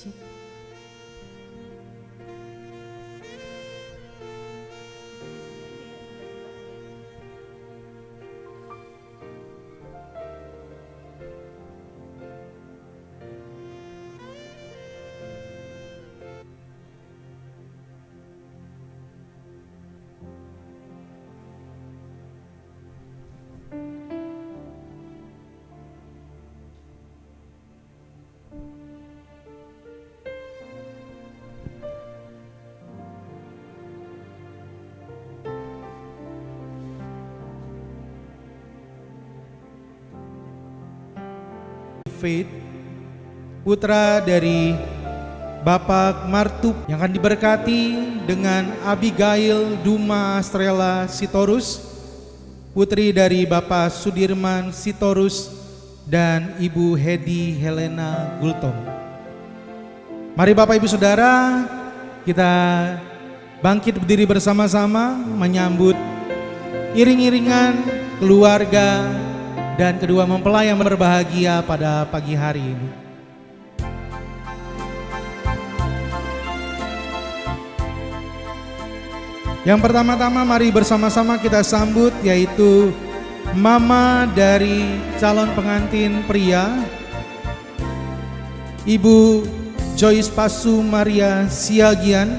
Cik. Faith, putra dari Bapak Martup yang akan diberkati dengan Abigail Duma Astrella Sitorus, putri dari Bapak Sudirman Sitorus dan Ibu Hedi Helena Gultom. Mari Bapak Ibu Saudara, kita bangkit berdiri bersama-sama menyambut iring-iringan keluarga dan kedua mempelai yang berbahagia pada pagi hari ini. Yang pertama-tama mari bersama-sama kita sambut yaitu mama dari calon pengantin pria, Ibu Joyce Pasu Maria Siagian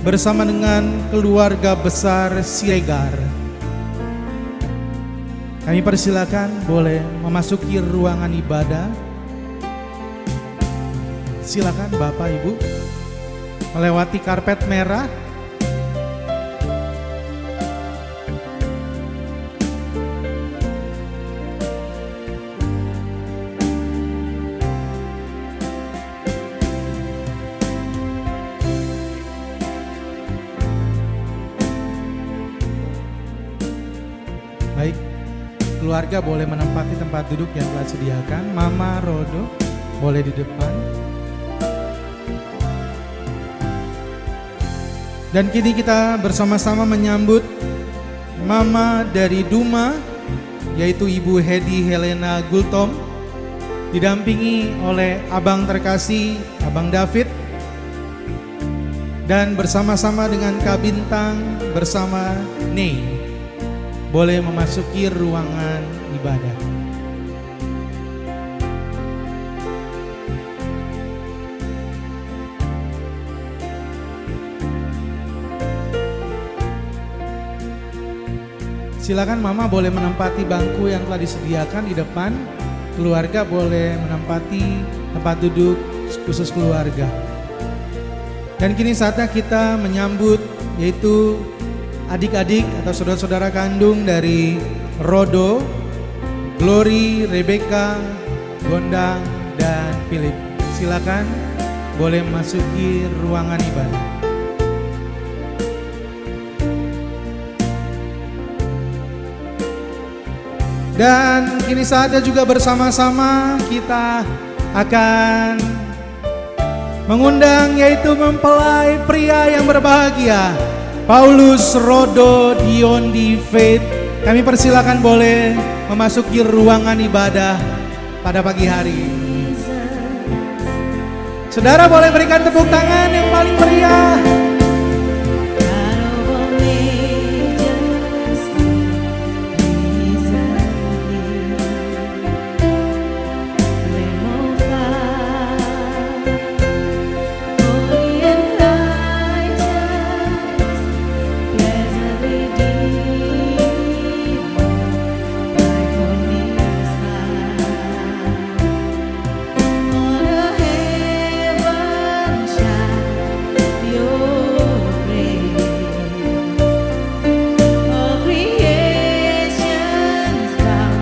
bersama dengan keluarga besar Siregar. Kami persilakan boleh memasuki ruangan ibadah. Silakan Bapak Ibu melewati karpet merah. Baik, keluarga boleh menempati tempat duduk yang telah disediakan. Mama Rodo boleh di depan. Dan kini kita bersama-sama menyambut mama dari Duma, yaitu Ibu Hedi Helena Gultom, didampingi oleh abang terkasih, Abang David, dan bersama-sama dengan Kak Bintang bersama Nei. Boleh memasuki ruangan ibadah. Silakan Mama boleh menempati bangku yang telah disediakan di depan. Keluarga boleh menempati tempat duduk khusus keluarga. Dan kini saatnya kita menyambut yaitu adik-adik atau saudara-saudara kandung dari Rodo, Glory, Rebecca, Gondang, dan Philip. Silakan boleh memasuki ruangan ibadah. Dan kini saatnya juga bersama-sama kita akan mengundang yaitu mempelai pria yang berbahagia, Paulus Rodo Diondi Faith. Kami persilakan boleh memasuki ruangan ibadah pada pagi hari ini. Saudara boleh berikan tepuk tangan yang paling meriah.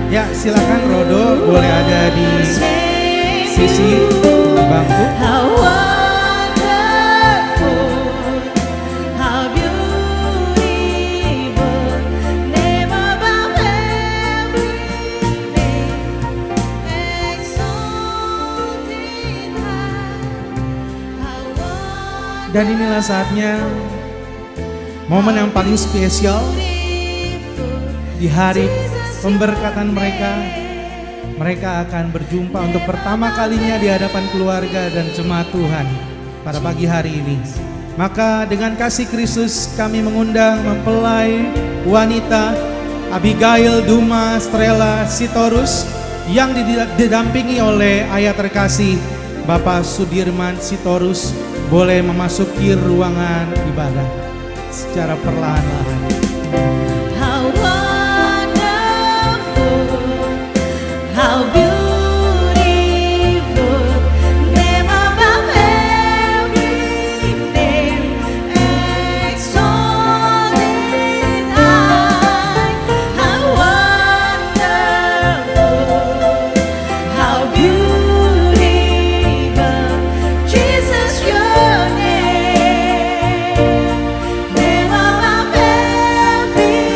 Ya, silakan Rodo boleh ada di sisi bangku. Dan inilah saatnya momen yang paling spesial di hari pemberkatan mereka mereka akan berjumpa untuk pertama kalinya di hadapan keluarga dan jemaat Tuhan pada pagi hari ini. Maka dengan kasih Kristus kami mengundang mempelai wanita Abigail Duma Strela Sitorus yang didampingi oleh ayah terkasih Bapak Sudirman Sitorus boleh memasuki ruangan ibadah secara perlahan-lahan. How wonderful, how beautiful, name above every name, exalted high. How wonderful, how beautiful, Jesus your name, name above every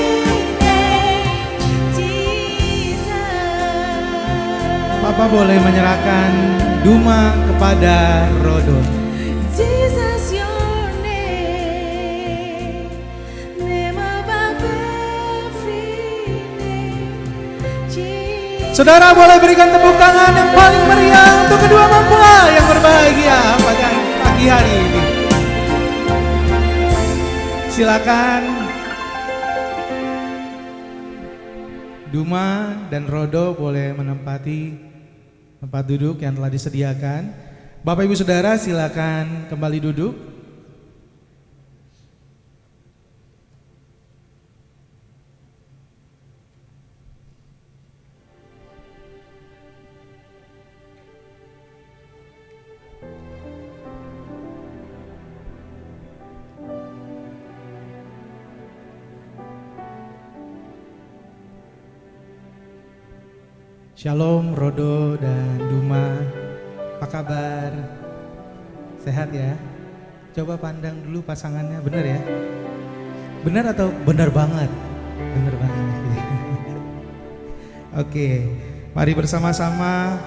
name, Jesus. Bapak boleh menyerahkan Duma kepada Rodo. Jesus your name, name above every name, Jesus. Saudara boleh berikan tepuk tangan yang paling meriah untuk kedua mempelai yang berbahagia pada pagi hari ini. Silakan Duma dan Rodo boleh menempati tempat duduk yang telah disediakan. Bapak Ibu Saudara silakan kembali duduk. Shalom Rodo dan Duma, apa kabar? Sehat ya? Coba pandang dulu pasangannya, benar ya? Benar atau benar banget? Benar banget. Oke, mari bersama-sama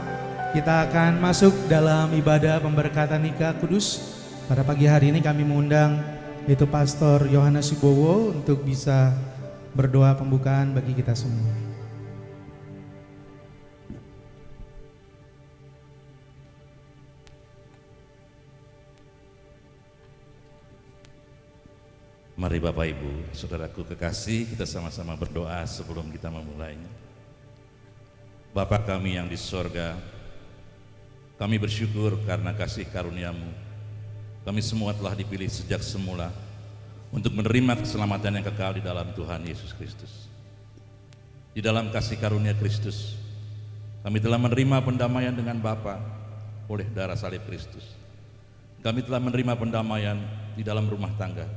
kita akan masuk dalam ibadah pemberkatan nikah kudus. Pada pagi hari ini kami mengundang yaitu Pastor Yohanes Wibowo untuk bisa berdoa pembukaan bagi kita semua. Mari Bapak Ibu, saudaraku kekasih, kita sama-sama berdoa sebelum kita memulainya. Bapa kami yang di sorga, kami bersyukur karena kasih karunia-Mu. Kami semua telah dipilih sejak semula untuk menerima keselamatan yang kekal di dalam Tuhan Yesus Kristus. Di dalam kasih karunia Kristus, kami telah menerima pendamaian dengan Bapa oleh darah salib Kristus. Kami telah menerima pendamaian di dalam rumah tangga,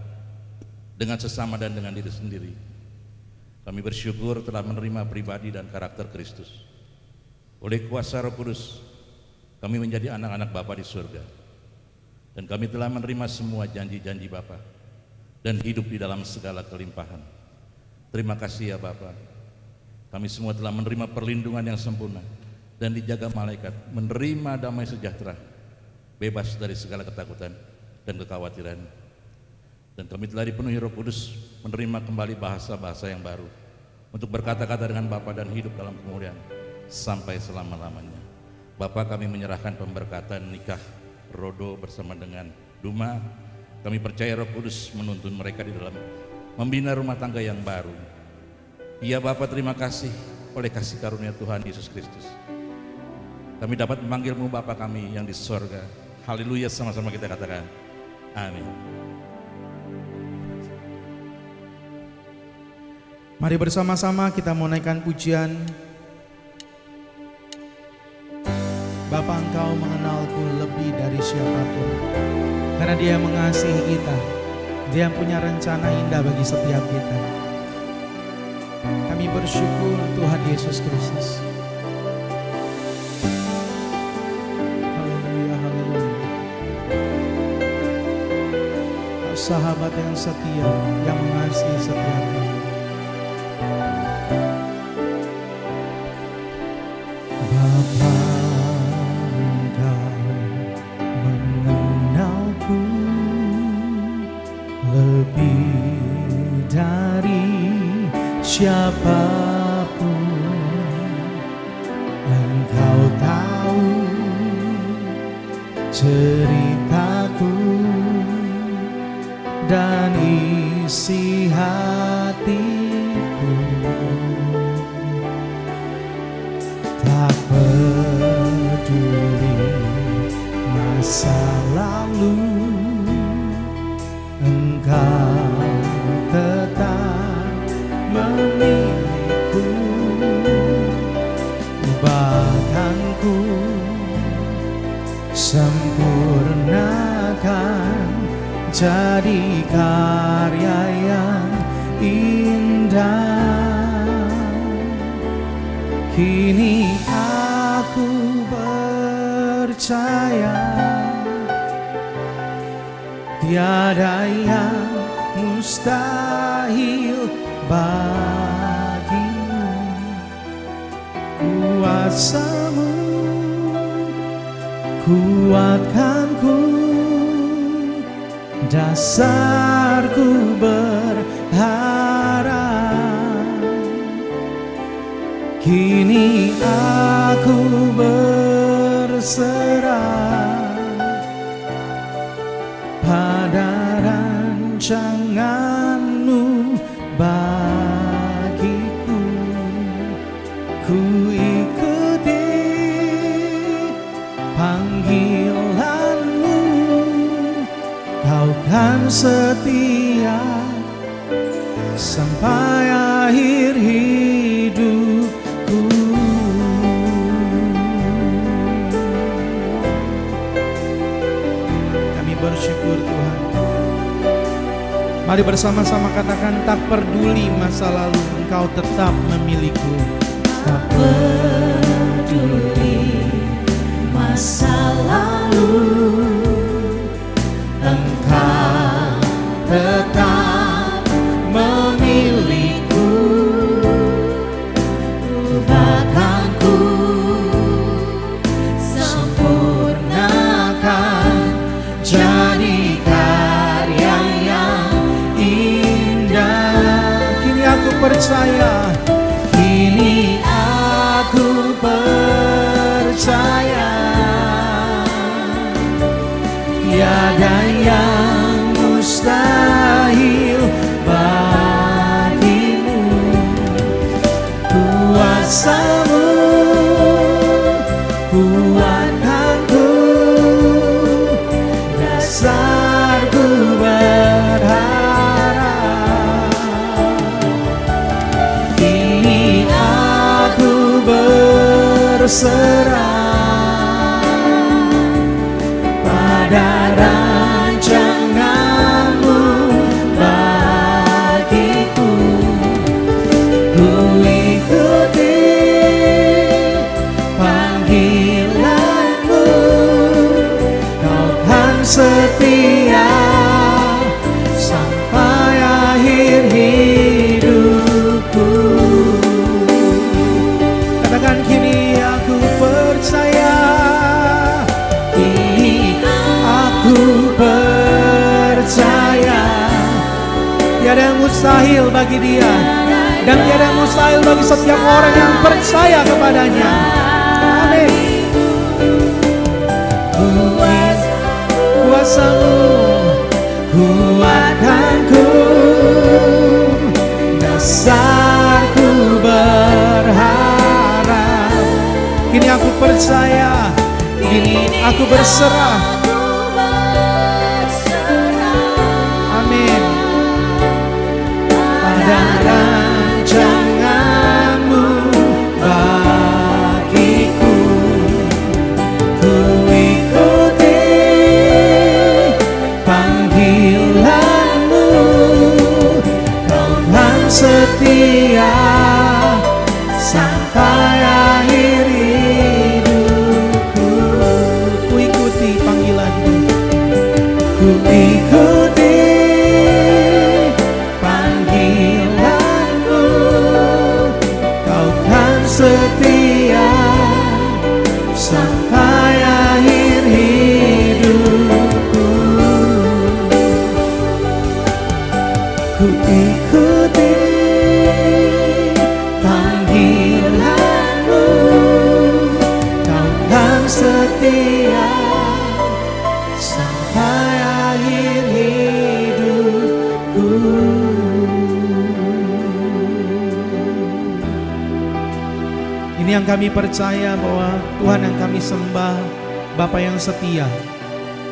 dengan sesama dan dengan diri sendiri. Kami bersyukur telah menerima pribadi dan karakter Kristus. Oleh kuasa Roh Kudus, kami menjadi anak-anak Bapa di surga. Dan kami telah menerima semua janji-janji Bapa dan hidup di dalam segala kelimpahan. Terima kasih ya Bapa. Kami semua telah menerima perlindungan yang sempurna dan dijaga malaikat, menerima damai sejahtera, bebas dari segala ketakutan dan kekhawatiran. Dan kami telah dipenuhi Roh Kudus, menerima kembali bahasa-bahasa yang baru untuk berkata-kata dengan Bapa dan hidup dalam kemuliaan sampai selama-lamanya. Bapa, kami menyerahkan pemberkatan nikah Rodo bersama dengan Duma. Kami percaya Roh Kudus menuntun mereka di dalam membina rumah tangga yang baru. Ya Bapa, terima kasih oleh kasih karunia Tuhan Yesus Kristus. Kami dapat memanggil-Mu Bapa kami yang di sorga. Haleluya, sama-sama kita katakan amin. Mari bersama-sama kita menaikkan pujian. Bapa, Engkau mengenalku lebih dari siapapun, karena Dia mengasihi kita. Dia punya rencana indah bagi setiap kita. Kami bersyukur Tuhan Yesus Kristus. Haleluya, haleluya. Sahabat yang setia, yang mengasihi setiap kita. Bapa, Engkau mengenalku lebih dari siapapun. ceritaku dan isi hatiku. Tak peduli masa lalu, Engkau tetap memilihku. Bahkan ku sempurnakan jadi karya yang indah. Kini aku percaya tiada yang mustahil bagimu. Kuasa-Mu kuatkanku, dasarku berharap. Kini aku berserah pada rancangan-Mu bagiku. Ku ikuti panggilan-Mu, Kau kan setia sampai akhir hidupku. Kami bersyukur Tuhan. Mari bersama-sama katakan, tak peduli masa lalu, Engkau tetap memilihku. Tak peduli masa lalu, Engkau tetap memilihku. Bahkan ku sempurnakan jadi karya yang indah. Kini aku percaya, Kini aku percaya tiada yang mustahil bagimu. Kuasa-Mu kuatkanku, dasarku berharap. Kini aku berserah pada rancangan-Mu bagiku. Ku ikuti panggilan-Mu, Kau kan setia sampai akhir hidupku. katakan, kini aku percaya, Kini aku percaya tiada yang mustahil bagi Dia, dan tiada yang mustahil bagi setiap orang yang percaya kepadanya. Amin. Kuasa-Mu kuatkanku, dasarku berharap. Kini aku percaya, kini aku berserah. Amin. Pada rancangan-Mu bagiku. Ku ikuti panggilan-Mu, Kau kan setia sampai akhir hidupku. Ku ikuti panggilan-Mu, ku ikuti panggilan-Mu, Kau kan setia sampai akhir hidupku. Ku ikuti panggilan-Mu, Ini yang kami percaya bahwa Tuhan yang kami sembah, Bapa yang setia,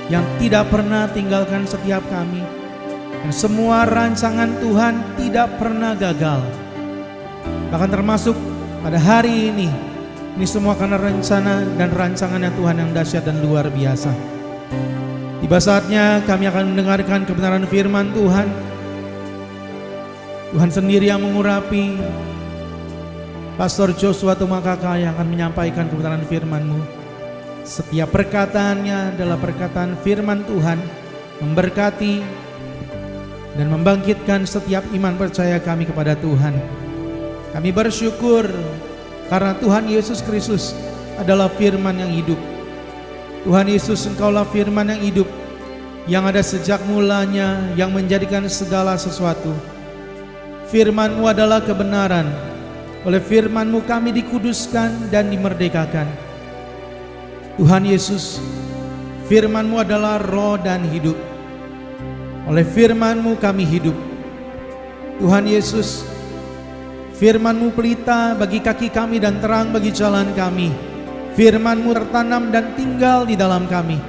yang tidak pernah tinggalkan setiap kami, yang semua rancangan Tuhan tidak pernah gagal. Bahkan termasuk pada hari ini semua karena rencana dan rancangannya Tuhan yang dahsyat dan luar biasa. Tiba saatnya kami akan mendengarkan kebenaran firman Tuhan. Tuhan sendiri yang mengurapi. Pastor Joshua Tumakaka yang akan menyampaikan kebenaran firman-Mu. Setiap perkataannya adalah perkataan firman Tuhan, memberkati dan membangkitkan setiap iman percaya kami kepada Tuhan. Kami bersyukur karena Tuhan Yesus Kristus adalah firman yang hidup. Tuhan Yesus, Engkaulah firman yang hidup, yang ada sejak mulanya, yang menjadikan segala sesuatu. Firman-Mu adalah kebenaran. Oleh firman-Mu kami dikuduskan dan dimerdekakan. Tuhan Yesus, firman-Mu adalah roh dan hidup. Oleh firman-Mu kami hidup. Tuhan Yesus, firman-Mu pelita bagi kaki kami dan terang bagi jalan kami. Firman-Mu tertanam dan tinggal di dalam kami.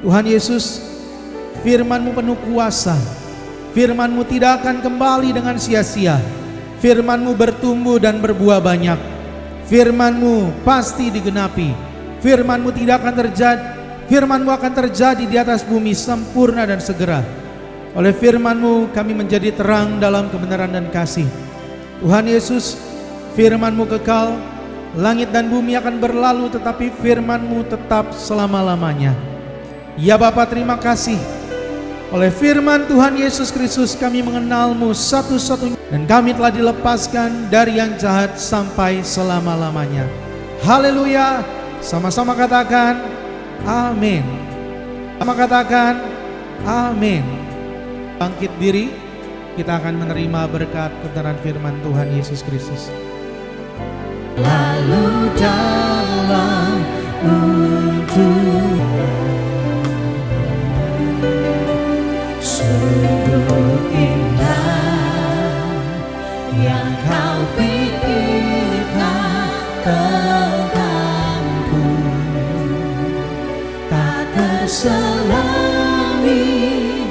Tuhan Yesus, firman-Mu penuh kuasa. Firman-Mu tidak akan kembali dengan sia-sia. Firman-Mu bertumbuh dan berbuah banyak. Firman-Mu pasti digenapi. Firman-Mu tidak akan terjadi. Firman-Mu akan terjadi di atas bumi sempurna dan segera. Oleh firman-Mu kami menjadi terang dalam kebenaran dan kasih. Tuhan Yesus, firman-Mu kekal. Langit dan bumi akan berlalu, tetapi firman-Mu tetap selama-lamanya. Ya Bapa, terima kasih. Oleh firman Tuhan Yesus Kristus kami mengenal-Mu satu-satunya, dan kami telah dilepaskan dari yang jahat sampai selama-lamanya. Haleluya. Sama-sama katakan amin. Sama katakan amin. Bangkit diri, kita akan menerima berkat kebenaran firman Tuhan Yesus Kristus. Lalu dalam sungguh indah yang Kau pikirkan tentangku, tak terselami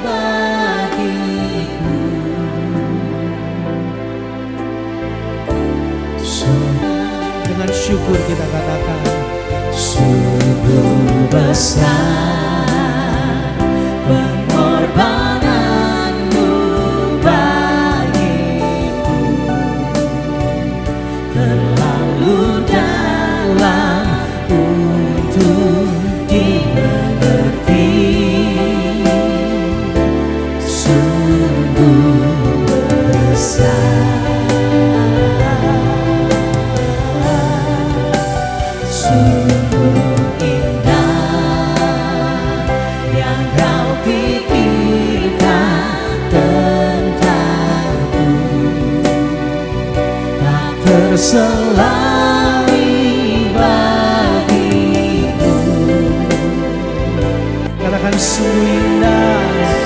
bagiku. Dengan syukur kita katakan, sungguh besar pengorbananmu bagiku, terlalu dalam untuk dimengerti. Sungguh besar, sungguh indah yang Kau pikirkan tentangku, tak terselami bagiku. katakan sungguh indah.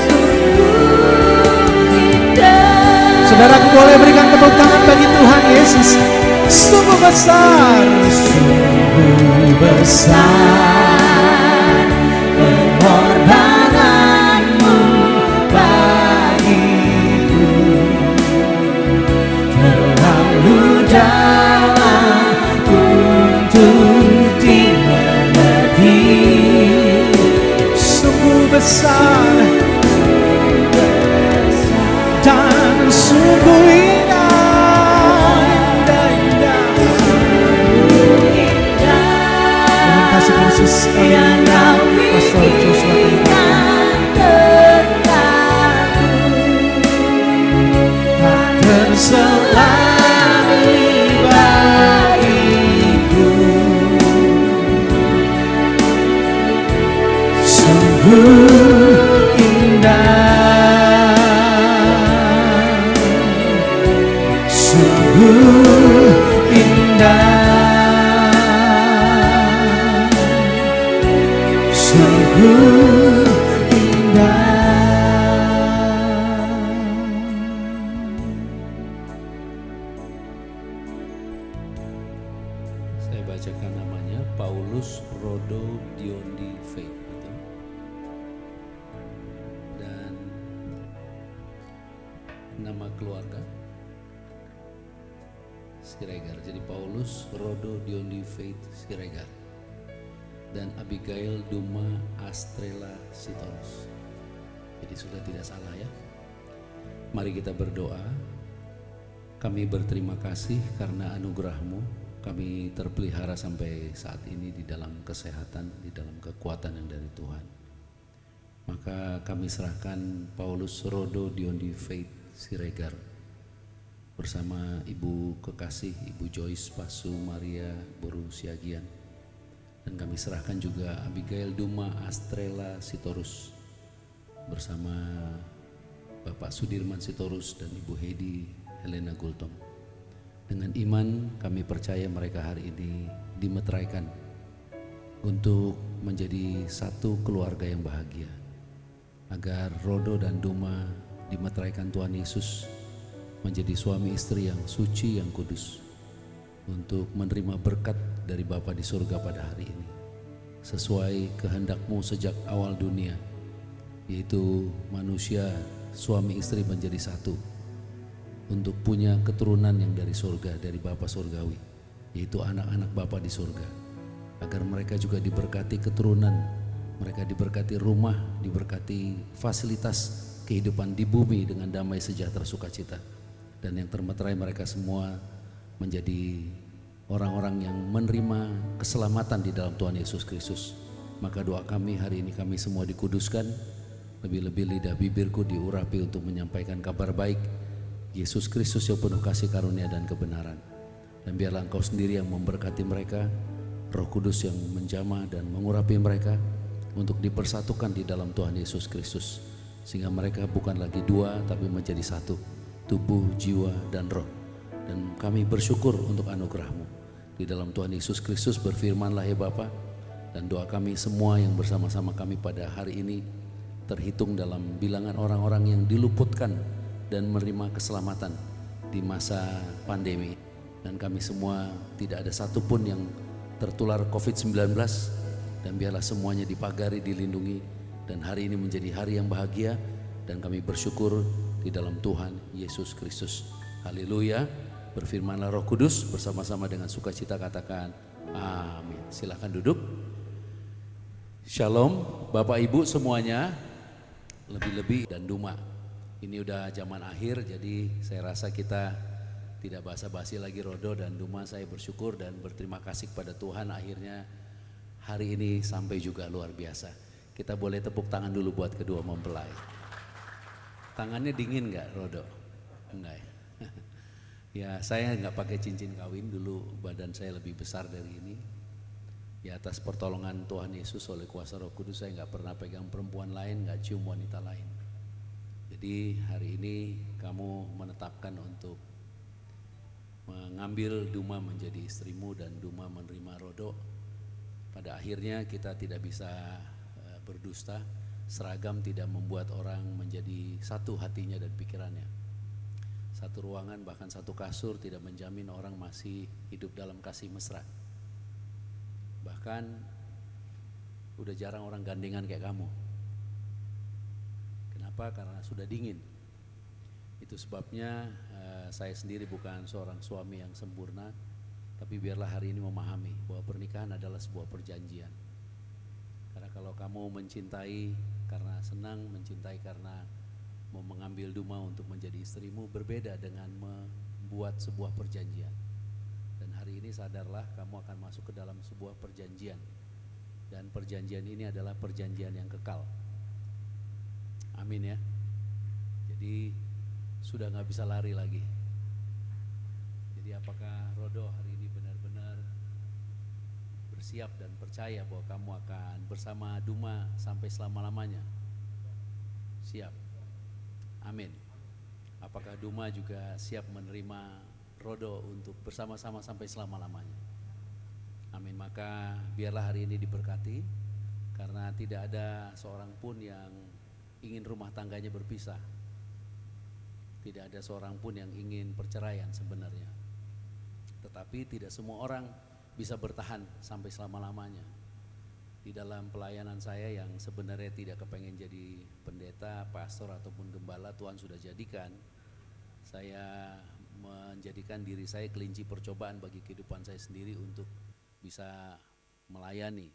Sungguh indah. Saudaraku boleh berikan tepuk tangan bagi Tuhan Yesus. Sungguh besar, Sungguh besar pengorbananmu bagiku, terlalu dalam untuk dimengerti. sungguh besar dan sungguh indah. Dengan kasih Kristus kami mengundang Pastor Joshua tak terselami bagiku. Sungguh indah, sungguh indah, sungguh indah. bacakan namanya Paulus Rodo Diondi Faith, betul? Dan nama keluarga Siregar. Jadi Paulus Rodo Diondi Faith Siregar dan Abigail Duma Astrela Sitorus. Jadi sudah tidak salah ya. Mari kita berdoa. Kami berterima kasih karena anugerah-Mu kami terpelihara sampai saat ini di dalam kesehatan, di dalam kekuatan yang dari Tuhan. Maka kami serahkan Paulus Rodo Diondi Faith Siregar bersama Ibu Kekasih, Ibu Joyce Pasu Maria Boru Siagian, dan kami serahkan juga Abigail Duma Astrela Sitorus bersama Bapak Sudirman Sitorus dan Ibu Hedi Helena Gultom. Dengan iman kami percaya mereka hari ini dimeteraikan untuk menjadi satu keluarga yang bahagia, agar Rodo dan Duma dimeteraikan Tuhan Yesus menjadi suami istri yang suci, yang kudus, untuk menerima berkat dari Bapa di surga pada hari ini sesuai kehendak-Mu sejak awal dunia, yaitu manusia suami istri menjadi satu untuk punya keturunan yang dari surga, dari Bapa surgawi, yaitu anak-anak Bapa di surga, agar mereka juga diberkati keturunan, mereka diberkati rumah, diberkati fasilitas kehidupan di bumi dengan damai sejahtera sukacita, dan yang termeterai mereka semua menjadi orang-orang yang menerima keselamatan di dalam Tuhan Yesus Kristus. Maka doa kami hari ini, kami semua dikuduskan, lebih-lebih lidah bibirku diurapi untuk menyampaikan kabar baik Yesus Kristus yang penuh kasih karunia dan kebenaran. Dan biarlah Engkau sendiri yang memberkati mereka, Roh Kudus yang menjamah dan mengurapi mereka untuk dipersatukan di dalam Tuhan Yesus Kristus, sehingga mereka bukan lagi dua tapi menjadi satu, tubuh, jiwa, dan roh. Dan kami bersyukur untuk anugerah-Mu di dalam Tuhan Yesus Kristus. Berfirmanlah ya Bapa, dan doa kami semua yang bersama-sama kami pada hari ini terhitung dalam bilangan orang-orang yang diluputkan dan menerima keselamatan di masa pandemi. Dan kami semua tidak ada satupun yang tertular COVID-19, dan biarlah semuanya dipagari, dilindungi, dan hari ini menjadi hari yang bahagia, dan kami bersyukur di dalam Tuhan Yesus Kristus. Haleluya. Berfirmanlah Roh Kudus, bersama-sama dengan sukacita katakan amin. Silakan duduk. Shalom Bapak Ibu semuanya, lebih-lebih dan Duma. Ini udah zaman akhir, jadi saya rasa kita tidak basa-basi lagi. Rodo dan Duma, saya bersyukur dan berterima kasih kepada Tuhan, akhirnya hari ini sampai juga luar biasa. Kita boleh tepuk tangan dulu buat kedua mempelai. Tangannya dingin nggak Rodo? Enggak ya? Ya saya nggak pakai cincin kawin dulu, badan saya lebih besar dari ini. Ya atas pertolongan Tuhan Yesus oleh kuasa Roh Kudus, saya nggak pernah pegang perempuan lain, nggak cium wanita lain. Jadi hari ini kamu menetapkan untuk mengambil Duma menjadi istrimu dan Duma menerima Rodo. Pada akhirnya kita tidak bisa berdusta. Seragam tidak membuat orang menjadi satu hatinya dan pikirannya. Satu ruangan bahkan satu kasur tidak menjamin orang masih hidup dalam kasih mesra. Bahkan udah jarang orang gandengan kayak kamu. Kenapa? Karena sudah dingin. Itu sebabnya saya sendiri bukan seorang suami yang sempurna, tapi biarlah hari ini memahami bahwa pernikahan adalah sebuah perjanjian. Karena kalau kamu mencintai karena senang, mencintai karena mau mengambil Duma untuk menjadi istrimu, berbeda dengan membuat sebuah perjanjian. Dan hari ini sadarlah kamu akan masuk ke dalam sebuah perjanjian, dan perjanjian ini adalah perjanjian yang kekal. Amin ya. Jadi sudah gak bisa lari lagi. Jadi apakah Rodo hari ini benar-benar bersiap dan percaya bahwa kamu akan bersama Duma sampai selama-lamanya? Siap. Amin. Apakah Duma juga siap menerima Rodo untuk bersama-sama sampai selama-lamanya? Amin. Maka biarlah hari ini diberkati, karena tidak ada seorang pun yang ingin rumah tangganya berpisah. Tidak ada seorang pun yang ingin perceraian sebenarnya. Tetapi tidak semua orang bisa bertahan sampai selama-lamanya. Di dalam pelayanan saya yang sebenarnya tidak kepengen jadi pendeta, pastor ataupun gembala, Tuhan sudah jadikan. Saya menjadikan diri saya kelinci percobaan bagi kehidupan saya sendiri untuk bisa melayani.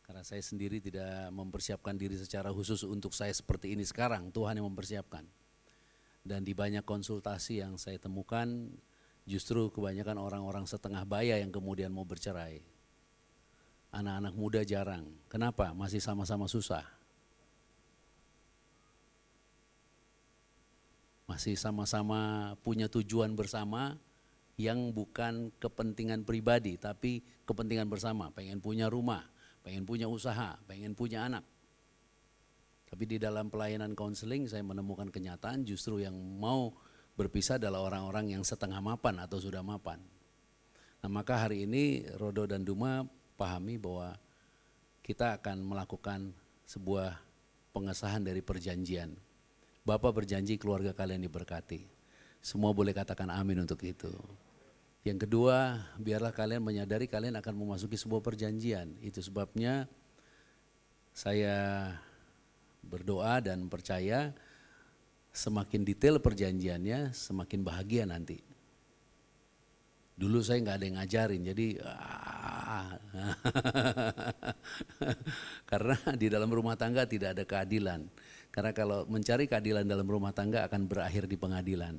Karena saya sendiri tidak mempersiapkan diri secara khusus untuk saya seperti ini sekarang, Tuhan yang mempersiapkan. Dan di banyak konsultasi yang saya temukan, justru kebanyakan orang-orang setengah baya yang kemudian mau bercerai. Anak-anak muda jarang. Kenapa? Masih sama-sama susah. Masih sama-sama punya tujuan bersama yang bukan kepentingan pribadi, tapi kepentingan bersama. Pengen punya rumah, pengen punya usaha, pengen punya anak. Tapi di dalam pelayanan konseling saya menemukan kenyataan justru yang mau berpisah adalah orang-orang yang setengah mapan atau sudah mapan. Nah, maka hari ini Rodo dan Duma pahami bahwa kita akan melakukan sebuah pengesahan dari perjanjian. Bapak berjanji keluarga kalian diberkati. Semua boleh katakan amin untuk itu. Yang kedua, biarlah kalian menyadari kalian akan memasuki sebuah perjanjian. Itu sebabnya saya berdoa dan percaya semakin detail perjanjiannya, semakin bahagia nanti. Dulu saya nggak ada yang ngajarin, jadi karena di dalam rumah tangga tidak ada keadilan. Karena kalau mencari keadilan dalam rumah tangga akan berakhir di pengadilan.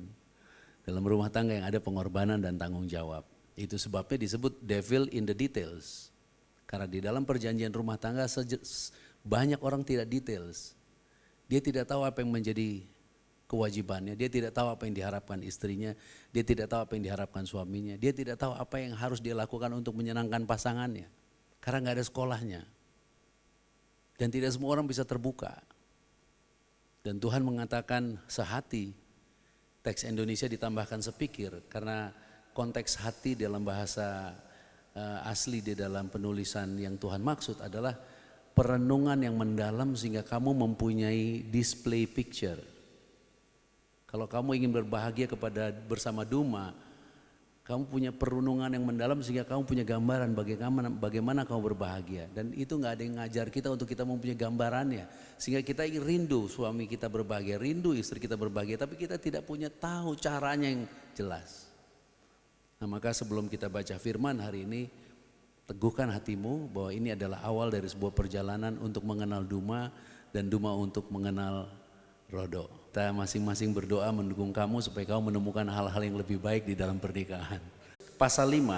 Dalam rumah tangga yang ada pengorbanan dan tanggung jawab. Itu sebabnya disebut devil in the details. Karena di dalam perjanjian rumah tangga banyak orang tidak details. Dia tidak tahu apa yang menjadi kewajibannya, dia tidak tahu apa yang diharapkan istrinya, dia tidak tahu apa yang diharapkan suaminya, dia tidak tahu apa yang harus dia lakukan untuk menyenangkan pasangannya. Karena nggak ada sekolahnya. Dan tidak semua orang bisa terbuka. Dan Tuhan mengatakan sehati, teks Indonesia ditambahkan sepikir, karena konteks hati dalam bahasa asli di dalam penulisan yang Tuhan maksud adalah perenungan yang mendalam sehingga kamu mempunyai display picture. Kalau kamu ingin berbahagia bersama Duma, kamu punya perenungan yang mendalam sehingga kamu punya gambaran bagaimana kamu berbahagia. Dan itu nggak ada yang ngajar kita untuk kita mempunyai gambarannya. Sehingga kita rindu suami kita berbahagia, rindu istri kita berbahagia, tapi kita tidak punya tahu caranya yang jelas. Nah, maka sebelum kita baca firman hari ini, teguhkan hatimu bahwa ini adalah awal dari sebuah perjalanan untuk mengenal Duma dan Duma untuk mengenal Rodo. Kita masing-masing berdoa mendukung kamu supaya kamu menemukan hal-hal yang lebih baik di dalam pernikahan. Pasal 5,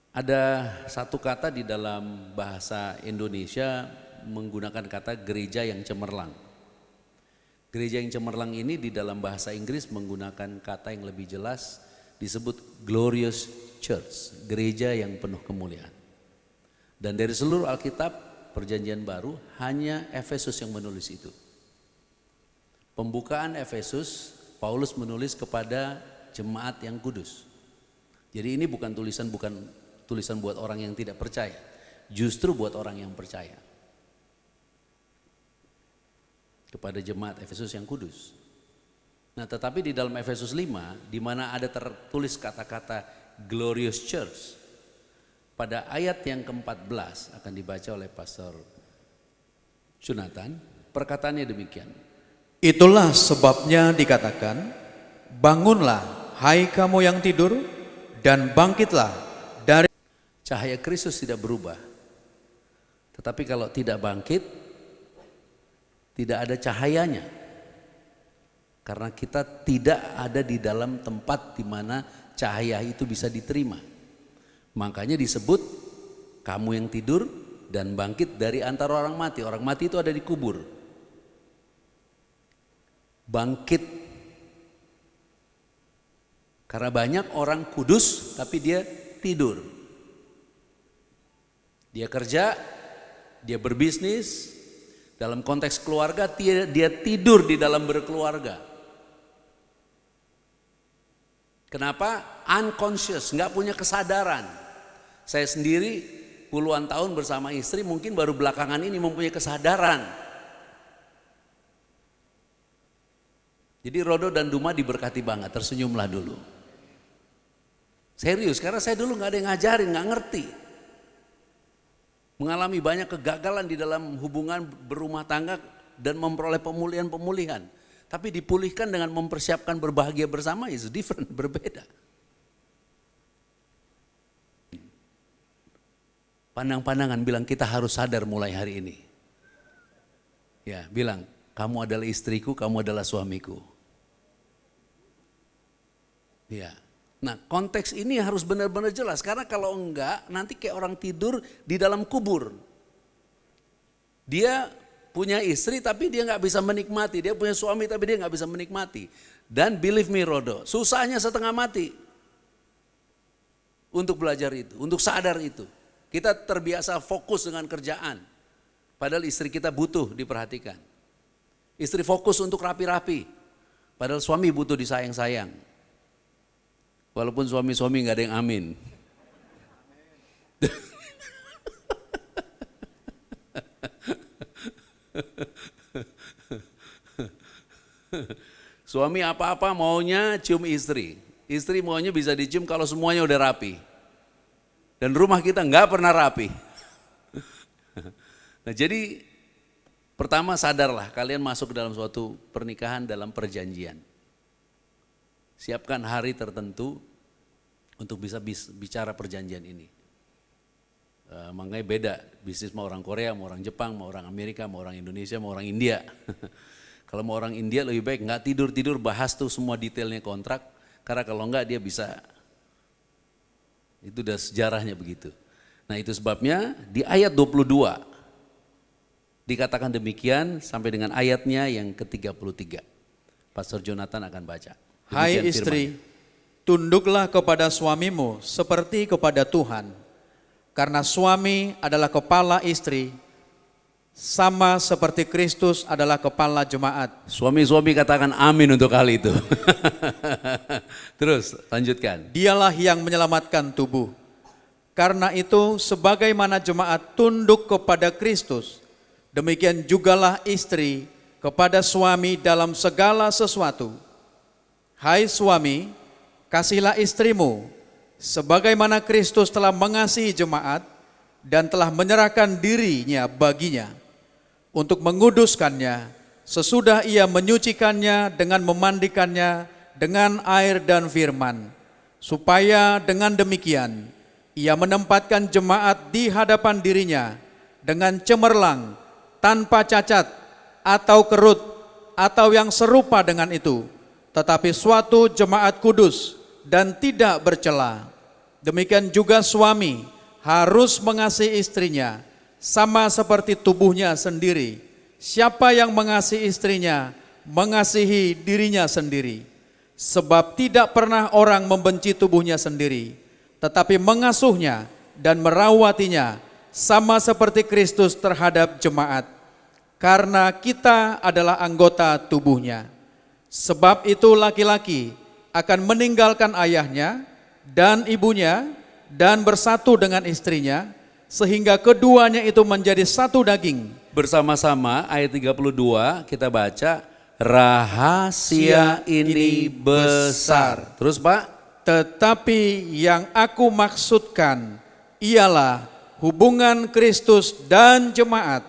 ada satu kata di dalam bahasa Indonesia menggunakan kata gereja yang cemerlang. Gereja yang cemerlang ini di dalam bahasa Inggris menggunakan kata yang lebih jelas disebut glorious church, gereja yang penuh kemuliaan. Dan dari seluruh Alkitab Perjanjian Baru hanya Efesus yang menulis itu. Pembukaan Efesus, Paulus menulis kepada jemaat yang kudus. Jadi ini bukan tulisan buat orang yang tidak percaya, justru buat orang yang percaya. Kepada jemaat Efesus yang kudus. Nah, tetapi di dalam Efesus 5, di mana ada tertulis kata-kata glorious church, pada ayat yang ke-14 akan dibaca oleh Pastor Jonathan, perkataannya demikian. Itulah sebabnya dikatakan, bangunlah hai kamu yang tidur dan bangkitlah dari. Cahaya Kristus tidak berubah. Tetapi kalau tidak bangkit, tidak ada cahayanya. Karena kita tidak ada di dalam tempat di mana cahaya itu bisa diterima. Makanya disebut kamu yang tidur dan bangkit dari antara orang mati. Orang mati itu ada di kubur. Bangkit. Karena banyak orang kudus tapi dia tidur. Dia kerja, dia berbisnis, dalam konteks keluarga dia tidur di dalam berkeluarga. Kenapa? Unconscious, nggak punya kesadaran. Saya sendiri puluhan tahun bersama istri mungkin baru belakangan ini mempunyai kesadaran. Jadi Rodo dan Duma diberkati banget, tersenyumlah dulu. Serius, karena saya dulu nggak ada yang ngajarin, nggak ngerti. Mengalami banyak kegagalan di dalam hubungan berumah tangga dan memperoleh pemulihan-pemulihan. Tapi dipulihkan dengan mempersiapkan berbahagia bersama is different, berbeda. Pandang-pandangan bilang kita harus sadar mulai hari ini. Ya, bilang kamu adalah istriku, kamu adalah suamiku. Ya. Nah, konteks ini harus benar-benar jelas karena kalau enggak nanti kayak orang tidur di dalam kubur. Dia punya istri tapi dia nggak bisa menikmati, dia punya suami tapi dia nggak bisa menikmati. Dan believe me Rodo, susahnya setengah mati untuk belajar itu, untuk sadar itu. Kita terbiasa fokus dengan kerjaan, padahal istri kita butuh diperhatikan. Istri fokus untuk rapi-rapi, padahal suami butuh disayang-sayang. Walaupun suami-suami nggak ada yang amin. Suami apa-apa maunya cium istri. Istri maunya bisa dicium kalau semuanya udah rapi. Dan rumah kita nggak pernah rapi. Nah jadi pertama sadarlah kalian masuk ke dalam suatu pernikahan dalam perjanjian. Siapkan hari tertentu untuk bisa bicara perjanjian ini. Makanya beda bisnis mau orang Korea, mau orang Jepang, mau orang Amerika, mau orang Indonesia, mau orang India. Kalau mau orang India lebih baik nggak tidur-tidur bahas tuh semua detailnya kontrak. Karena kalau enggak dia bisa, itu udah sejarahnya begitu. Nah itu sebabnya di ayat 22 dikatakan demikian sampai dengan ayatnya yang ke-33. Pastor Jonathan akan baca. Hai Demikian istri, firman. tunduklah kepada suamimu seperti kepada Tuhan. Karena suami adalah kepala istri, sama seperti Kristus adalah kepala jemaat. Suami-suami katakan amin untuk hal itu. Terus lanjutkan. Dialah yang menyelamatkan tubuh. Karena itu sebagaimana jemaat tunduk kepada Kristus, demikian jugalah istri kepada suami dalam segala sesuatu. Hai suami, kasihilah istrimu, sebagaimana Kristus telah mengasihi jemaat dan telah menyerahkan dirinya baginya, untuk menguduskannya, sesudah ia menyucikannya dengan memandikannya dengan air dan firman, supaya dengan demikian ia menempatkan jemaat di hadapan dirinya dengan cemerlang, tanpa cacat atau kerut atau yang serupa dengan itu, tetapi suatu jemaat kudus dan tidak bercela. Demikian juga suami harus mengasihi istrinya sama seperti tubuhnya sendiri. Siapa yang mengasihi istrinya mengasihi dirinya sendiri. Sebab tidak pernah orang membenci tubuhnya sendiri, tetapi mengasuhnya dan merawatinya sama seperti Kristus terhadap jemaat, karena kita adalah anggota tubuhnya. Sebab itu laki-laki akan meninggalkan ayahnya dan ibunya dan bersatu dengan istrinya, sehingga keduanya itu menjadi satu daging. Bersama-sama ayat 32 kita baca, rahasia ini besar. Terus Pak, Tetapi yang aku maksudkan ialah hubungan Kristus dan jemaat.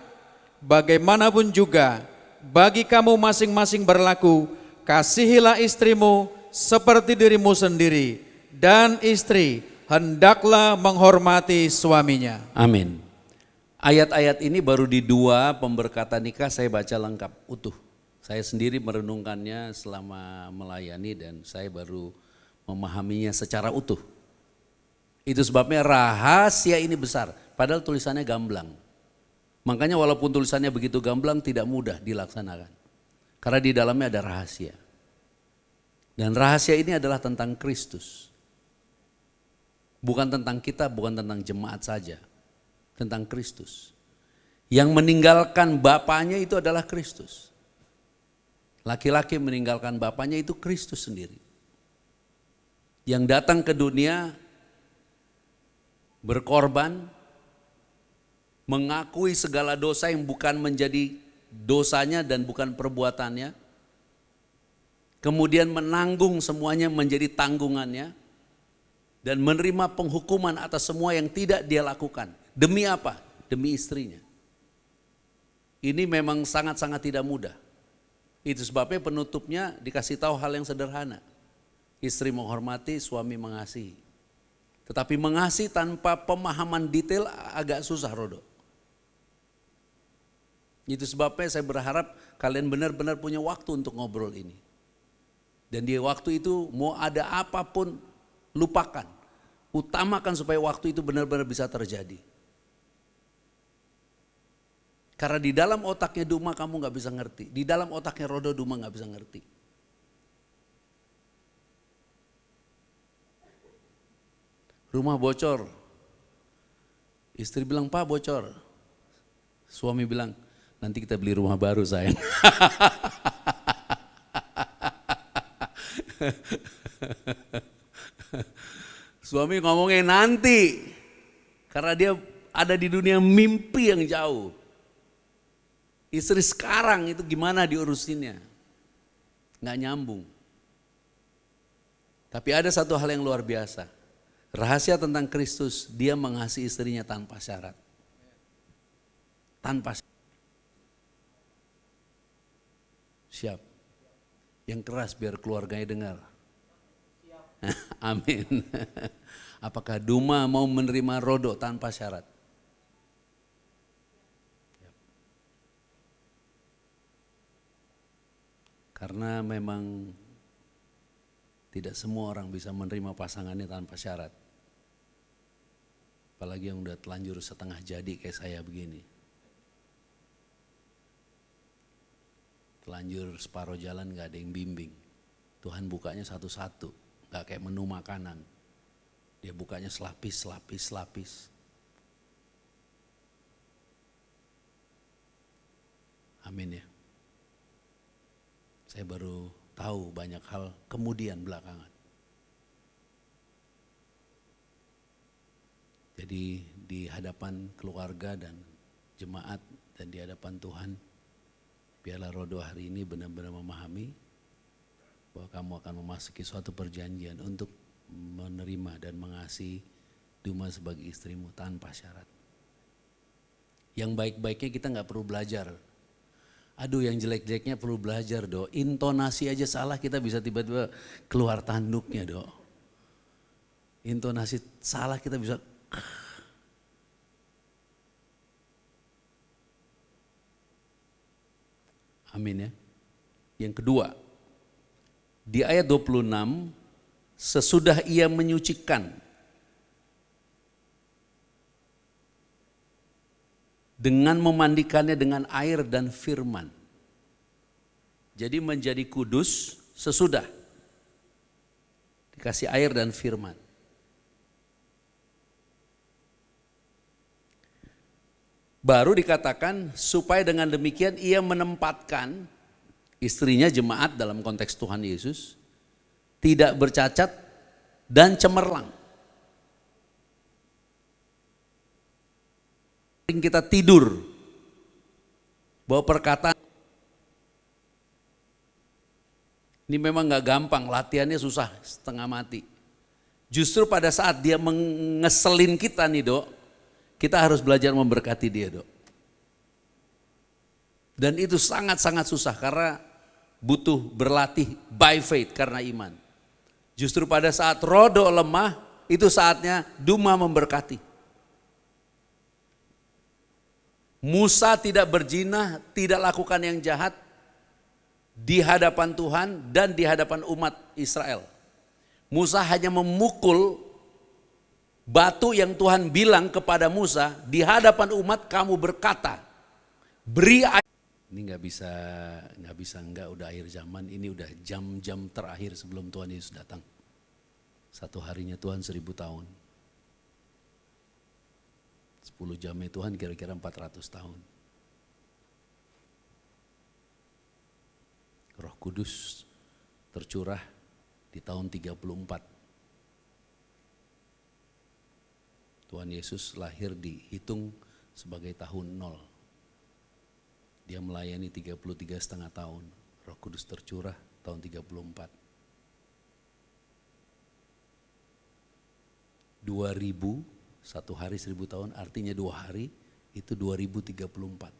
Bagaimanapun juga bagi kamu masing-masing berlaku, kasihilah istrimu seperti dirimu sendiri, dan istri hendaklah menghormati suaminya. amin. Ayat-ayat ini baru di 2 pemberkatan nikah saya baca lengkap, utuh. Saya sendiri merenungkannya selama melayani dan saya baru memahaminya secara utuh. Itu sebabnya rahasia ini besar, padahal tulisannya gamblang. Makanya walaupun tulisannya begitu gamblang tidak mudah dilaksanakan. Karena di dalamnya ada rahasia. Dan rahasia ini adalah tentang Kristus. Bukan tentang kita, bukan tentang jemaat saja. Tentang Kristus. Yang meninggalkan bapaknya itu adalah Kristus. Laki-laki meninggalkan bapaknya itu Kristus sendiri. Yang datang ke dunia berkorban, mengakui segala dosa yang bukan menjadi dosanya dan bukan perbuatannya, kemudian menanggung semuanya menjadi tanggungannya, dan menerima penghukuman atas semua yang tidak dia lakukan. Demi apa? Demi istrinya. Ini memang sangat-sangat tidak mudah. Itu sebabnya penutupnya dikasih tahu hal yang sederhana. Istri menghormati, suami mengasihi. Tetapi mengasihi tanpa pemahaman detail agak susah, Rodo. Itu sebabnya saya berharap kalian benar-benar punya waktu untuk ngobrol ini. Dan di waktu itu mau ada apapun lupakan. Utamakan supaya waktu itu benar-benar bisa terjadi. Karena di dalam otaknya Duma kamu gak bisa ngerti. Di dalam otaknya Rodo Duma gak bisa ngerti. Rumah bocor. Istri bilang, Pak bocor. Suami bilang, nanti kita beli rumah baru sayang. Suami ngomongnya nanti. Karena dia ada di dunia mimpi yang jauh. Istri sekarang itu gimana diurusinnya? Nggak nyambung. Tapi ada satu hal yang luar biasa. Rahasia tentang Kristus, dia mengasihi istrinya tanpa syarat. Tanpa syarat. Siap. Yang keras biar keluarganya dengar. Amin. Apakah Duma mau menerima Rodo tanpa syarat? Karena memang tidak semua orang bisa menerima pasangannya tanpa syarat. Apalagi yang udah telanjur setengah jadi kayak saya begini. Telanjur separuh jalan gak ada yang bimbing. Tuhan bukanya satu-satu, gak kayak menu makanan. Dia bukanya selapis, selapis, selapis. Amin ya. Saya baru tahu banyak hal kemudian belakangan. Jadi di hadapan keluarga dan jemaat dan di hadapan Tuhan, biarlah Rodo hari ini benar-benar memahami bahwa kamu akan memasuki suatu perjanjian untuk menerima dan mengasihi Duma sebagai istrimu tanpa syarat. Yang baik-baiknya kita nggak perlu belajar. Aduh yang jelek-jeleknya perlu belajar do. Intonasi aja salah kita bisa tiba-tiba keluar tanduknya do. Intonasi salah kita bisa. Amin ya. Yang kedua, di ayat 26, sesudah ia menyucikan dengan memandikannya dengan air dan firman. Jadi menjadi kudus sesudah dikasih air dan firman. Baru dikatakan supaya dengan demikian ia menempatkan istrinya jemaat dalam konteks Tuhan Yesus tidak bercacat dan cemerlang. Kita tidur bahwa perkataan ini memang gak gampang, latihannya susah setengah mati. Justru pada saat dia mengeselin kita nih dok, kita harus belajar memberkati dia dok. Dan itu sangat-sangat susah karena butuh berlatih by faith karena iman. Justru pada saat Rodo lemah, itu saatnya Duma memberkati. Musa tidak berzina, tidak lakukan yang jahat di hadapan Tuhan dan di hadapan umat Israel. Musa hanya memukul batu yang Tuhan bilang kepada Musa, di hadapan umat kamu berkata, beri air. Ini nggak bisa udah akhir zaman, ini udah jam-jam terakhir sebelum Tuhan Yesus datang. Satu harinya Tuhan 1000 tahun. 10 jamnya Tuhan kira-kira 400 tahun. Roh Kudus tercurah di tahun 34. Tuhan Yesus lahir dihitung sebagai tahun 0. Dia melayani 33,5 tahun. Roh Kudus tercurah tahun 34. 2000, satu hari 1000 tahun artinya 2 hari itu 2034.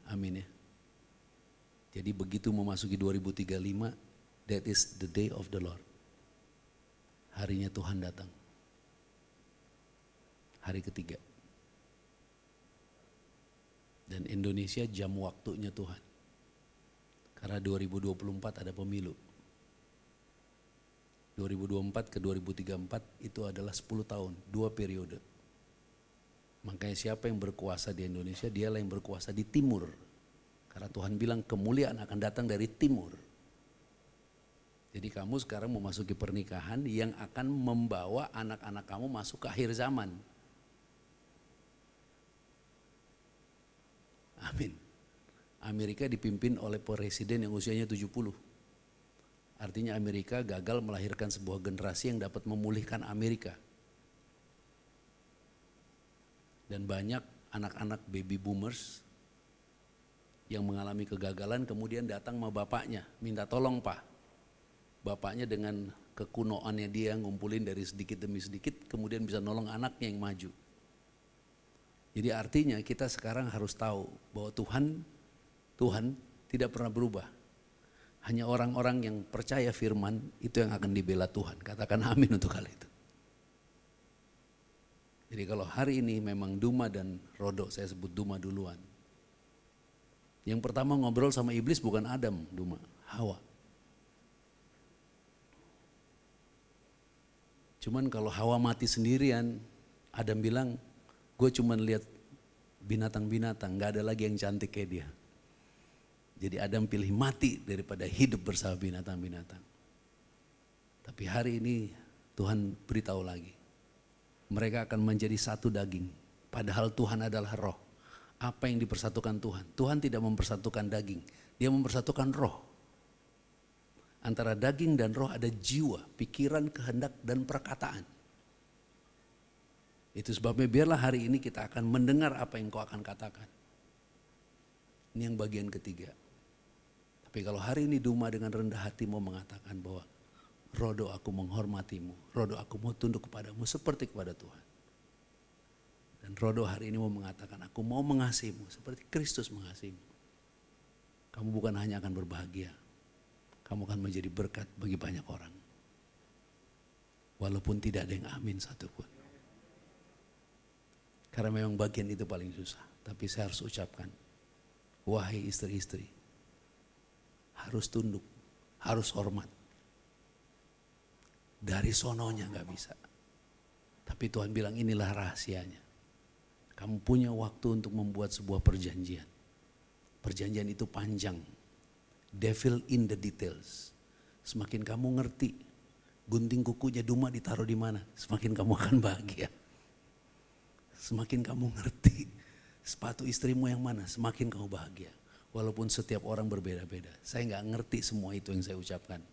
Amin ya. Jadi begitu memasuki 2035, that is the day of the Lord. Harinya Tuhan datang. Hari ketiga. Dan Indonesia jam waktunya Tuhan. Karena 2024 ada pemilu. 2024 ke 2034 itu adalah 10 tahun, 2 periode. Makanya siapa yang berkuasa di Indonesia, dialah yang berkuasa di timur. Karena Tuhan bilang kemuliaan akan datang dari timur. Jadi kamu sekarang memasuki pernikahan yang akan membawa anak-anak kamu masuk ke akhir zaman. Amin. Amerika dipimpin oleh presiden yang usianya 70. Artinya Amerika gagal melahirkan sebuah generasi yang dapat memulihkan Amerika. Dan banyak anak-anak baby boomers yang mengalami kegagalan kemudian datang sama bapaknya, minta tolong Pak. Bapaknya dengan kekunoannya dia ngumpulin dari sedikit demi sedikit kemudian bisa nolong anaknya yang maju. Jadi artinya kita sekarang harus tahu bahwa Tuhan tidak pernah berubah. Hanya orang-orang yang percaya firman itu yang akan dibela Tuhan. Katakan amin untuk hal itu. Jadi kalau hari ini memang Duma dan Rodo, saya sebut Duma duluan. Yang pertama ngobrol sama iblis bukan Adam, Duma, Hawa. Cuman kalau Hawa mati sendirian, Adam bilang, gue cuman lihat binatang-binatang, gak ada lagi yang cantik kayak dia. Jadi Adam pilih mati daripada hidup bersama binatang-binatang. Tapi hari ini Tuhan beritahu lagi, mereka akan menjadi satu daging. Padahal Tuhan adalah roh. Apa yang dipersatukan Tuhan? Tuhan tidak mempersatukan daging, dia mempersatukan roh. Antara daging dan roh ada jiwa, pikiran, kehendak, dan perkataan. Itu sebabnya biarlah hari ini kita akan mendengar apa yang kau akan katakan. Ini yang bagian ketiga. Tapi kalau hari ini Duma dengan rendah hati mau mengatakan bahwa Rodo aku menghormatimu, Rodo aku mau tunduk kepadamu seperti kepada Tuhan. Dan Rodo hari ini mau mengatakan aku mau mengasihimu seperti Kristus mengasihimu. Kamu bukan hanya akan berbahagia, kamu akan menjadi berkat bagi banyak orang. Walaupun tidak ada yang amin satupun. Karena memang bagian itu paling susah. Tapi saya harus ucapkan, wahai istri-istri, harus tunduk, harus hormat. Dari sononya gak bisa. Tapi Tuhan bilang inilah rahasianya. Kamu punya waktu untuk membuat sebuah perjanjian. Perjanjian itu panjang. Devil in the details. Semakin kamu ngerti gunting kukunya Duma ditaruh di mana, semakin kamu akan bahagia. Semakin kamu ngerti sepatu istrimu yang mana, semakin kamu bahagia. Walaupun setiap orang berbeda-beda. Saya nggak ngerti semua itu yang saya ucapkan.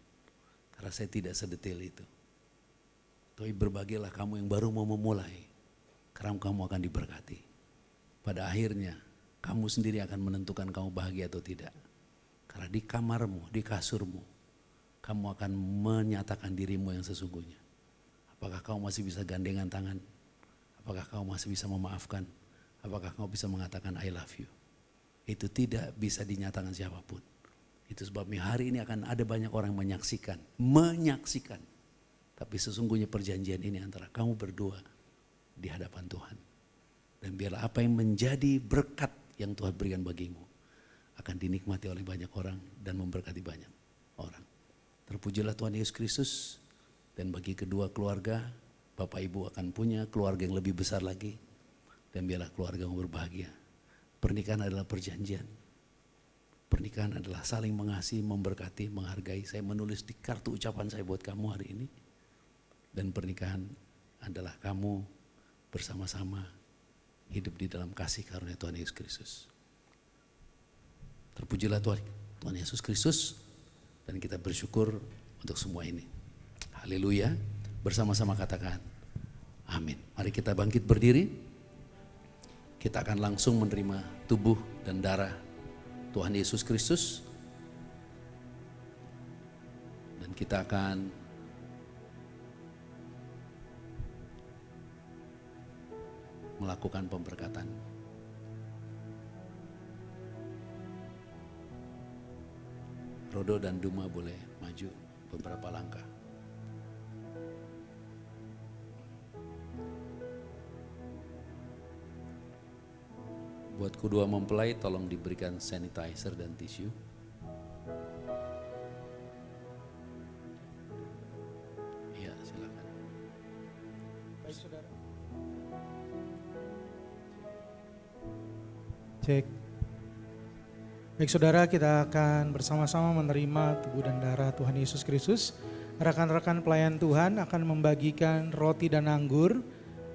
Karena saya tidak sedetail itu. Tapi berbahagialah kamu yang baru mau memulai. Karena kamu akan diberkati. Pada akhirnya kamu sendiri akan menentukan kamu bahagia atau tidak. Karena di kamarmu, di kasurmu, kamu akan menyatakan dirimu yang sesungguhnya. Apakah kamu masih bisa gandengan tangan? Apakah kamu masih bisa memaafkan? Apakah kamu bisa mengatakan I love you? Itu tidak bisa dinyatakan siapapun. Itu sebabnya hari ini akan ada banyak orang yang menyaksikan. Tapi sesungguhnya perjanjian ini antara kamu berdua di hadapan Tuhan. Dan biarlah apa yang menjadi berkat yang Tuhan berikan bagimu akan dinikmati oleh banyak orang dan memberkati banyak orang. Terpujilah Tuhan Yesus Kristus. Dan bagi kedua keluarga, Bapak Ibu akan punya keluarga yang lebih besar lagi. Dan biarlah keluargamu berbahagia. Pernikahan adalah perjanjian. Pernikahan adalah saling mengasihi, memberkati, menghargai. Saya menulis di kartu ucapan saya buat kamu hari ini. Dan pernikahan adalah kamu bersama-sama hidup di dalam kasih karunia Tuhan Yesus Kristus. Terpujilah Tuhan Yesus Kristus. Dan kita bersyukur untuk semua ini. Haleluya. Bersama-sama katakan amin. Mari kita bangkit berdiri. Kita akan langsung menerima tubuh dan darah Tuhan Yesus Kristus. Dan kita akan melakukan pemberkatan. Rodo dan Duma boleh maju beberapa langkah. Buat kedua mempelai tolong diberikan sanitizer dan tisu. Iya, silakan. Baik, saudara. Cek. Baik saudara, kita akan bersama-sama menerima tubuh dan darah Tuhan Yesus Kristus. Rekan-rekan pelayan Tuhan akan membagikan roti dan anggur.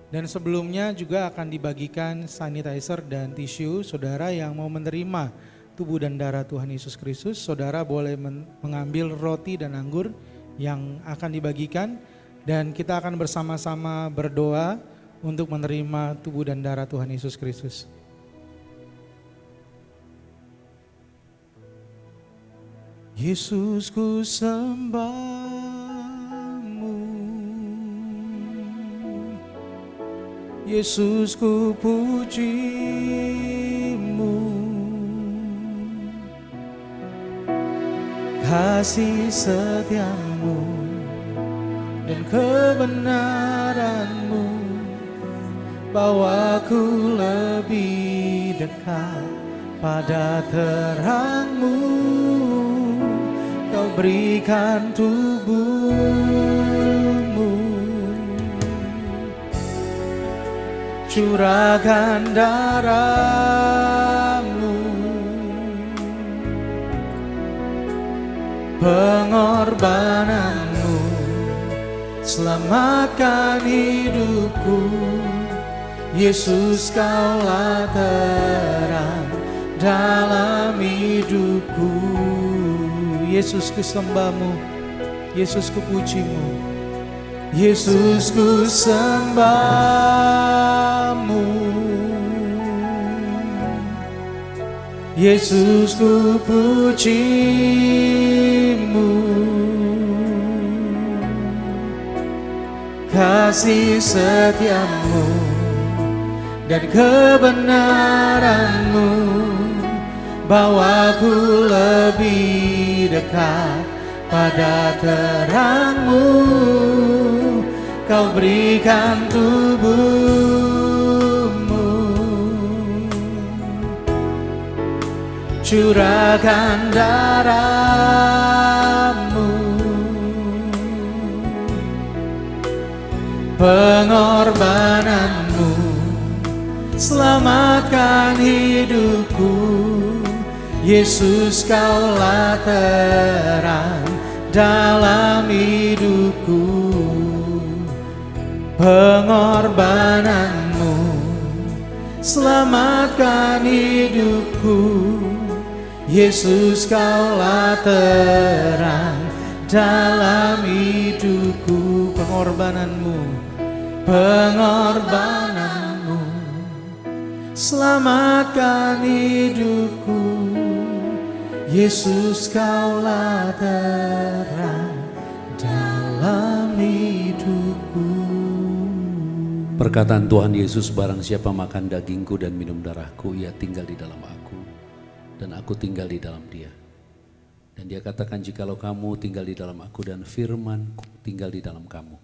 Dan sebelumnya juga akan dibagikan sanitizer dan tisu. Saudara yang mau menerima tubuh dan darah Tuhan Yesus Kristus, saudara boleh mengambil roti dan anggur yang akan dibagikan. Dan kita akan bersama-sama berdoa untuk menerima tubuh dan darah Tuhan Yesus Kristus. Yesus, ku sembahmu, Yesus, ku pujimu, kasih setiamu dan kebenaranmu bawaku lebih dekat pada terangmu. Kau berikan tubuhmu, curahkan darahmu, pengorbananmu, selamatkan hidupku. Yesus, kaulah terang dalam hidupku. Yesus, ku sembahmu, Yesus, ku pujimu, Yesus, ku sembahmu, Yesus, ku pujimu, kasih setiamu dan kebenaranmu bawaku lebih dekat pada terangmu. Kau berikan tubuhmu, curahkan darahmu, pengorbananmu, selamatkan hidupku. Yesus, kaulah terang dalam hidupku. Pengorbananmu, selamatkan hidupku. Yesus, kaulah terang dalam hidupku. Pengorbananmu, pengorbananmu, selamatkan hidupku. Yesus, kaulah terang dalam hidupku. Perkataan Tuhan Yesus, barang siapa makan dagingku dan minum darahku, ia tinggal di dalam aku, dan aku tinggal di dalam dia. Dan dia katakan, jikalau kamu tinggal di dalam aku dan firman-Ku tinggal di dalam kamu,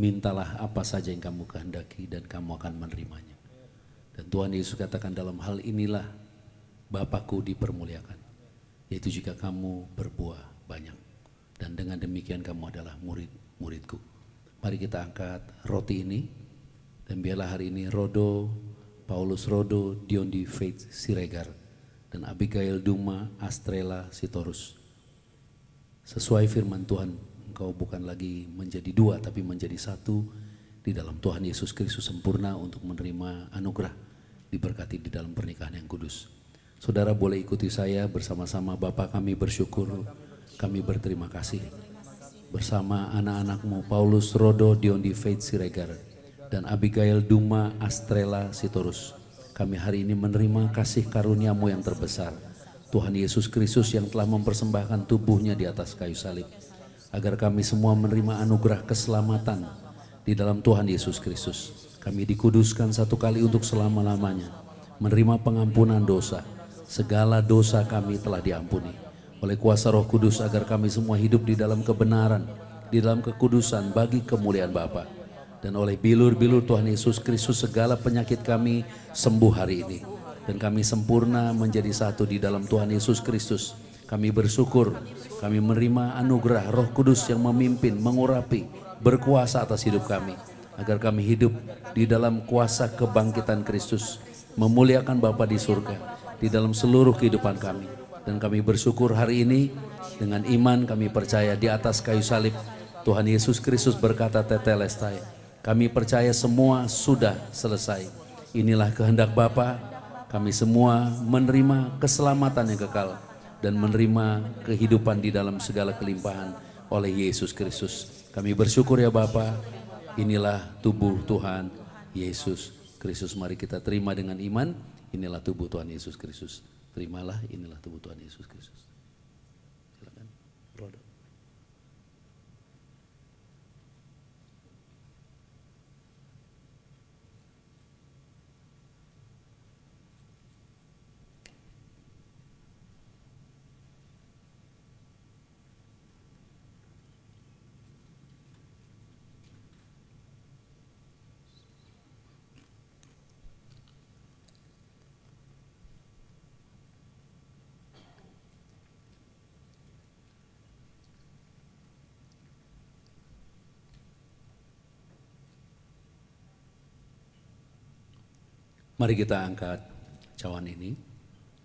mintalah apa saja yang kamu kehendaki dan kamu akan menerimanya. Dan Tuhan Yesus katakan, dalam hal inilah Bapa-Ku dipermuliakan, yaitu jika kamu berbuah banyak, dan dengan demikian kamu adalah murid-muridku. Mari kita angkat roti ini, dan biarlah hari ini Rodo, Paulus Rodo, Diondi Faith Siregar, dan Abigail Duma Astrela Sitorus. Sesuai firman Tuhan, engkau bukan lagi menjadi dua, tapi menjadi satu di dalam Tuhan Yesus Kristus sempurna untuk menerima anugerah, diberkati di dalam pernikahan yang kudus. Saudara boleh ikuti saya bersama-sama. Bapa, kami bersyukur, kami berterima kasih. Bersama anak-anakmu Paulus Rodo Diondi Faith Siregar dan Abigail Duma Astrela Sitorus, kami hari ini menerima kasih karunia-Mu yang terbesar, Tuhan Yesus Kristus yang telah mempersembahkan tubuhnya di atas kayu salib agar kami semua menerima anugerah keselamatan di dalam Tuhan Yesus Kristus. Kami dikuduskan satu kali untuk selama-lamanya, menerima pengampunan dosa. Segala dosa kami telah diampuni oleh kuasa Roh Kudus, agar kami semua hidup di dalam kebenaran, di dalam kekudusan bagi kemuliaan Bapa. Dan oleh bilur-bilur Tuhan Yesus Kristus segala penyakit kami sembuh hari ini. Dan kami sempurna menjadi satu di dalam Tuhan Yesus Kristus. Kami bersyukur, kami menerima anugerah Roh Kudus yang memimpin, mengurapi, berkuasa atas hidup kami. Agar kami hidup di dalam kuasa kebangkitan Kristus, memuliakan Bapa di surga, di dalam seluruh kehidupan kami. Dan kami bersyukur hari ini dengan iman kami percaya di atas kayu salib Tuhan Yesus Kristus berkata tetelestai. Kami percaya semua sudah selesai. Inilah kehendak Bapa. Kami semua menerima keselamatan yang kekal dan menerima kehidupan di dalam segala kelimpahan oleh Yesus Kristus. Kami bersyukur ya Bapa. Inilah tubuh Tuhan Yesus Kristus. Mari kita terima dengan iman. Inilah tubuh Tuhan Yesus Kristus. Terimalah, inilah tubuh Tuhan Yesus Kristus. Silakan, Rodo. Mari kita angkat cawan ini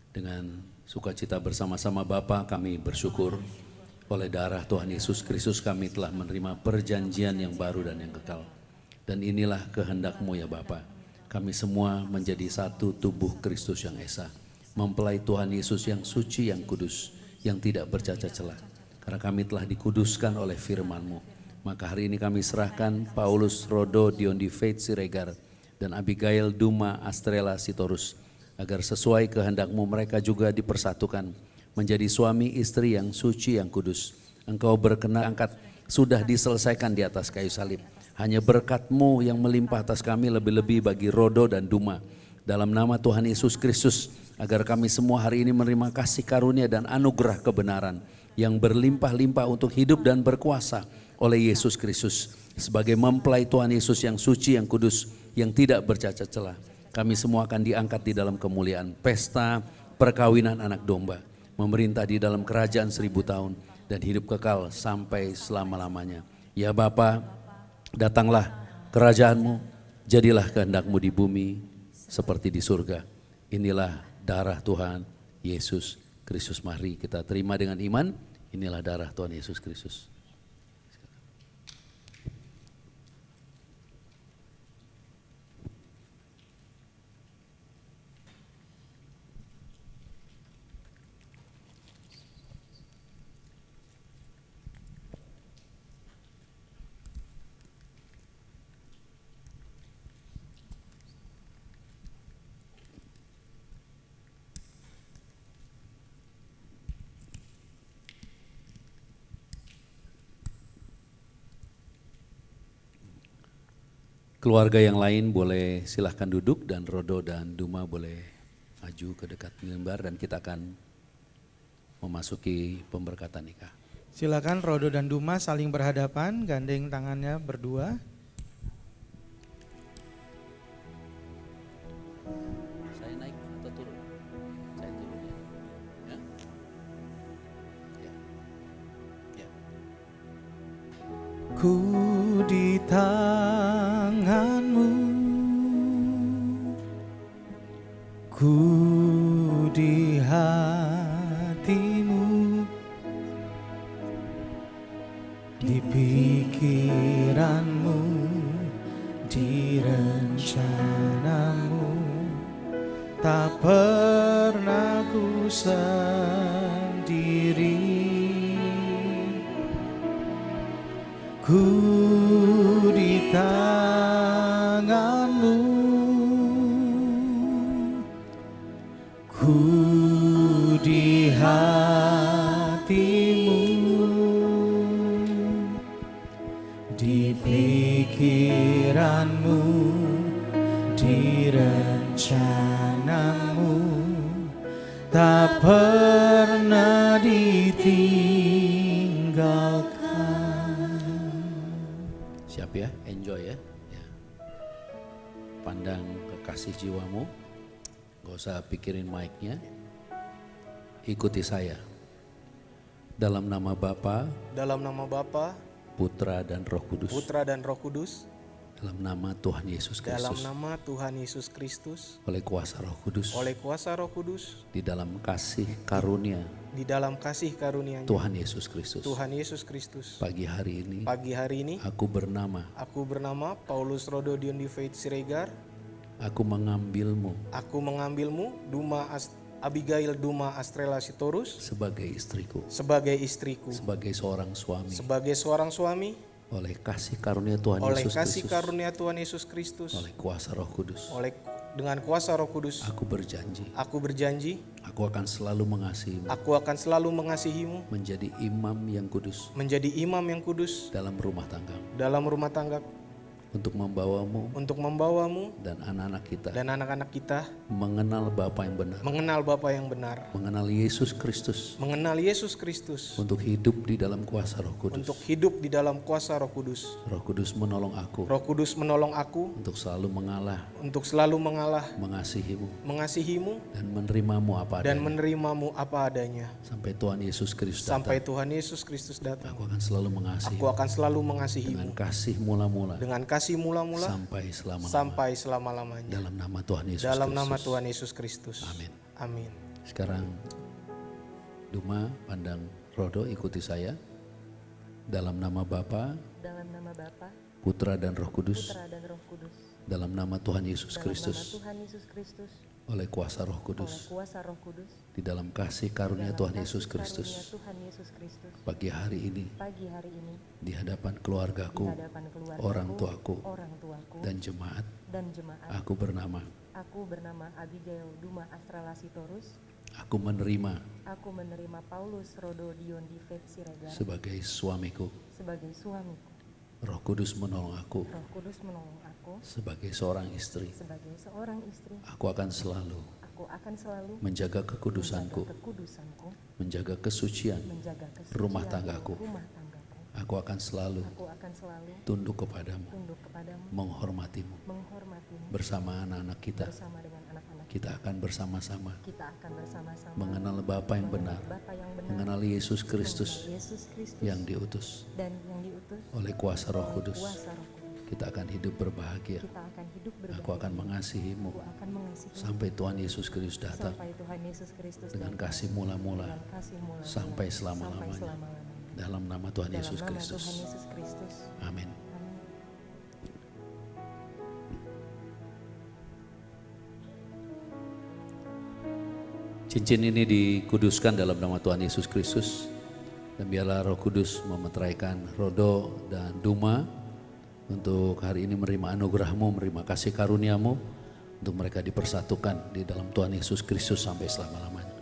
dengan sukacita bersama-sama. Bapa, kami bersyukur oleh darah Tuhan Yesus Kristus kami telah menerima perjanjian yang baru dan yang kekal. Dan inilah kehendak-Mu ya Bapa. Kami semua menjadi satu tubuh Kristus yang esa, mempelai Tuhan Yesus yang suci, yang kudus, yang tidak bercacat celah. Karena kami telah dikuduskan oleh firman-Mu. Maka hari ini kami serahkan Paulus, Rodo, Diondi Faith Siregar, dan Abigail Duma Astrela Sitorus, agar sesuai kehendak-Mu mereka juga dipersatukan menjadi suami istri yang suci, yang kudus. Engkau berkenan angkat, sudah diselesaikan di atas kayu salib. Hanya berkat-Mu yang melimpah atas kami, lebih-lebih bagi Rodo dan Duma. Dalam nama Tuhan Yesus Kristus, agar kami semua hari ini menerima kasih karunia dan anugerah kebenaran yang berlimpah-limpah untuk hidup dan berkuasa oleh Yesus Kristus. Sebagai mempelai Tuhan Yesus yang suci, yang kudus, yang tidak bercacat celah, kami semua akan diangkat di dalam kemuliaan pesta perkawinan anak domba, memerintah di dalam kerajaan 1000 tahun dan hidup kekal sampai selama-lamanya. Ya Bapa, datanglah kerajaan-Mu, jadilah kehendak-Mu di bumi seperti di surga. Inilah darah Tuhan Yesus Kristus. Mari kita terima dengan iman. Inilah darah Tuhan Yesus Kristus. Keluarga yang lain boleh silahkan duduk, dan Rodo dan Duma boleh maju ke dekat mimbar dan kita akan memasuki pemberkatan nikah. Silakan Rodo dan Duma saling berhadapan, gandeng tangannya berdua. Saya naik atau turun? Saya turun ya. Ya. Ya. Ya. Ku di tangan-Mu, ku di hati-Mu, di pikiran-Mu, di rencana-Mu. Tak pernah ku sendiri. Ku di tangan-Mu, ku di hati-Mu, Firman-Mu di rencanamu tak pernah ditinggalkan. Siap ya, enjoy ya. Ya. Pandang kekasih jiwamu, gak usah pikirin mic-nya. Ikuti saya. Dalam nama Bapa, Dalam nama Bapa, Putra dan Roh Kudus. Putra dan Roh Kudus, Dalam nama Tuhan Yesus dalam Kristus. nama Tuhan Yesus Kristus, Oleh kuasa Roh Kudus. oleh kuasa Roh Kudus, Di dalam kasih karunia di dalam kasih karunia-Nya Tuhan Yesus Kristus. Tuhan Yesus Kristus. Pagi hari ini Pagi hari ini, aku bernama, aku bernama Paulus Rodo Dion di Faith Siregar. aku mengambilmu Aku mengambilmu, Abigail Duma Astrela Sitorus, sebagai istriku, sebagai istriku, sebagai seorang suami. sebagai seorang suami, Oleh kasih karunia Tuhan oleh Yesus kasih Kristus. karunia Tuhan Yesus Kristus, Oleh kuasa Roh Kudus. dengan kuasa Roh Kudus, Aku berjanji, aku berjanji, aku akan selalu mengasihimu, aku akan selalu mengasihimu, menjadi imam yang kudus menjadi imam yang kudus dalam rumah tanggamu, dalam rumah tangga, untuk membawamu untuk membawamu dan anak-anak kita dan anak-anak kita mengenal Bapa yang benar, mengenal Bapa yang benar, mengenal Yesus Kristus, mengenal Yesus Kristus, untuk hidup di dalam kuasa Roh Kudus. untuk hidup di dalam kuasa Roh Kudus. Roh Kudus menolong aku Roh Kudus menolong aku untuk selalu mengalah, untuk selalu mengalah, mengasihimu, mengasihimu, dan menerimamu apa dan adanya. menerimamu apa adanya. Sampai Tuhan Yesus Kristus Sampai datang, Tuhan Yesus Kristus datang, aku akan selalu mengasihimu aku akan selalu dengan mengasihimu kasih mula-mula dengan kasih mula-mula sampai selama-lamanya. sampai selama-lamanya. Dalam nama Tuhan Yesus Dalam Kristus. nama Tuhan Yesus Kristus. Amin. Amin. Sekarang Duma pandang Rodo, ikuti saya. Dalam nama Bapa, Dalam nama Bapa, Putra dan Roh Kudus. Putra dan Roh Kudus. Dalam nama Tuhan Yesus Dalam nama Kristus. Tuhan Yesus Kristus. Oleh kuasa Roh Oleh Kudus. kuasa Roh Kudus. Di dalam kasih karunia dalam Tuhan kasih Yesus karunia Kristus. Tuhan Yesus Kristus. Pagi hari ini Pagi hari ini di hadapan di keluargaku, hadapan keluarga orang tuaku, orang tuaku dan jemaat, dan jemaat. aku bernama, Aku bernama Abigail Duma Astrala Sitorus. aku menerima Aku menerima Paulus Rodo Dion di Faith Siregar sebagai suamiku. sebagai suamiku. Roh Kudus menolong aku Roh Kudus menolong aku sebagai seorang istri. sebagai seorang istri. Aku akan selalu Aku akan selalu menjaga kekudusanku, menjaga kekudusanku, menjaga kesucian menjaga kesucian rumah tanggaku. rumah tanggaku. Aku akan selalu Aku akan selalu tunduk kepadamu, tunduk kepadamu, menghormatimu. menghormatimu. Bersama anak-anak kita, Bersama dengan anak-anak kita akan bersama-sama kita akan bersama-sama mengenal Bapa yang benar, Bapa yang benar, mengenal Yesus Kristus mengenal Yesus Kristus yang diutus dan yang diutus oleh kuasa Roh oleh Kudus. kuasa Roh Kudus. Kita akan hidup berbahagia. Kita akan hidup berbahagia. Aku akan mengasihimu Aku akan mengasihi sampai Tuhan Yesus Kristus datang sampai Tuhan Yesus Kristus dengan datang kasih mula-mula dengan kasih mula sampai selama-lamanya. selama-lamanya. Dalam nama Tuhan Dalam Yesus nama Kristus. Tuhan Yesus Kristus. Amin. Amin. Cincin ini dikuduskan dalam nama Tuhan Yesus Kristus. Dan biarlah Roh Kudus memeteraikan Rodo dan Duma untuk hari ini menerima anugerah-Mu, menerima kasih karunia-Mu, untuk mereka dipersatukan di dalam Tuhan Yesus Kristus sampai selama-lamanya.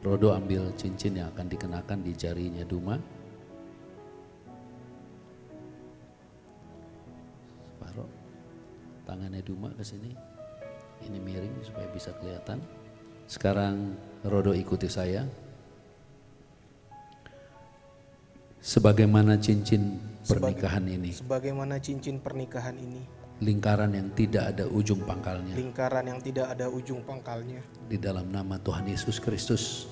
Rodo ambil cincin yang akan dikenakan di jarinya Duma. Separuh tangannya Duma ke sini. Ini miring supaya bisa kelihatan. Sekarang Rodo ikuti saya. Sebagaimana cincin pernikahan ini, Sebagaimana cincin pernikahan ini, lingkaran yang tidak ada ujung pangkalnya, lingkaran yang tidak ada ujung pangkalnya, di dalam nama Tuhan Yesus Kristus,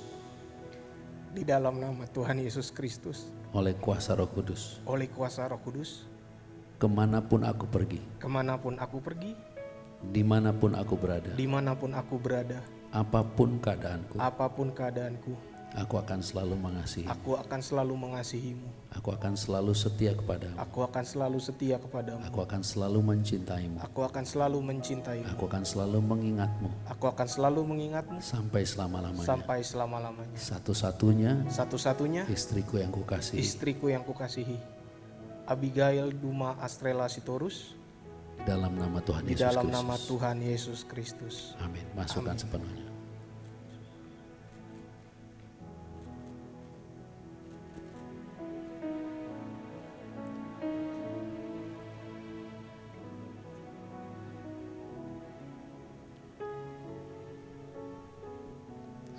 di dalam nama Tuhan Yesus Kristus, oleh kuasa Roh Kudus, oleh kuasa Roh Kudus, kemanapun aku pergi, kemanapun aku pergi, dimanapun aku berada, dimanapun aku berada, apapun keadaanku, apapun keadaanku, aku akan selalu mengasihi. aku akan selalu mengasihimu. Aku akan selalu setia kepadamu. Aku akan selalu setia kepadamu. Aku akan selalu mencintaimu. Aku akan selalu mencintaimu. Aku akan selalu mengingatmu Aku akan selalu mengingatmu sampai selama-lamanya. sampai selama-lamanya. Satu-satunya Satu-satunya istriku yang kukasihi. istriku yang kukasihi, Abigail Duma Astrela Sitorus, Dalam nama Tuhan di Yesus dalam Kristus. nama Tuhan Yesus Kristus. Amin. Masukkan Amin. sepenuhnya.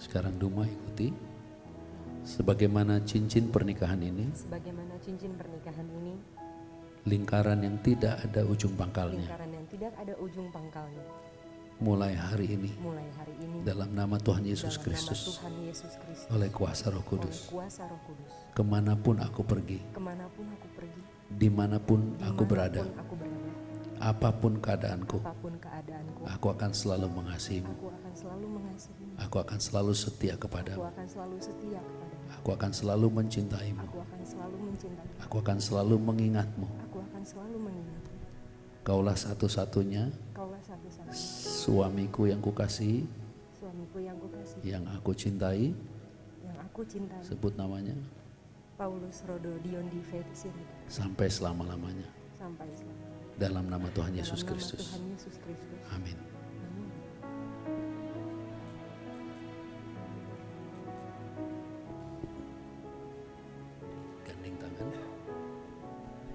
Sekarang Duma ikuti. Sebagaimana cincin pernikahan ini, Sebagaimana cincin pernikahan ini, lingkaran yang tidak ada ujung pangkalnya. lingkaran yang tidak ada ujung pangkalnya. Mulai hari ini, Mulai hari ini, dalam nama Tuhan Yesus dalam nama Kristus, Tuhan Yesus Kristus, oleh kuasa Roh oleh Kudus, kuasa Roh Kudus, kemanapun aku pergi, kemanapun aku pergi, dimanapun aku berada, dimanapun aku berada, apapun keadaanku, apapun keadaanku, aku akan selalu mengasihimu. aku akan selalu mengasihimu, Aku akan selalu setia aku kepadamu. akan selalu setia kepadamu, Aku akan selalu mencintaimu. aku akan selalu mencintaimu, Aku akan selalu mengingatmu. aku akan selalu mengingatmu. Kaulah satu-satunya Kaulah satu-satunya suamiku yang kukasihi, suamiku yang kukasihi, yang aku cintai. yang aku cintai. Sebut namanya Paulus Rodo Dion di Faith Siregar, sampai selama-lamanya. sampai selamanya. Dalam nama Tuhan Dalam Yesus nama Kristus. Tuhan Yesus Kristus. Amin. Amin. Gandeng tangan,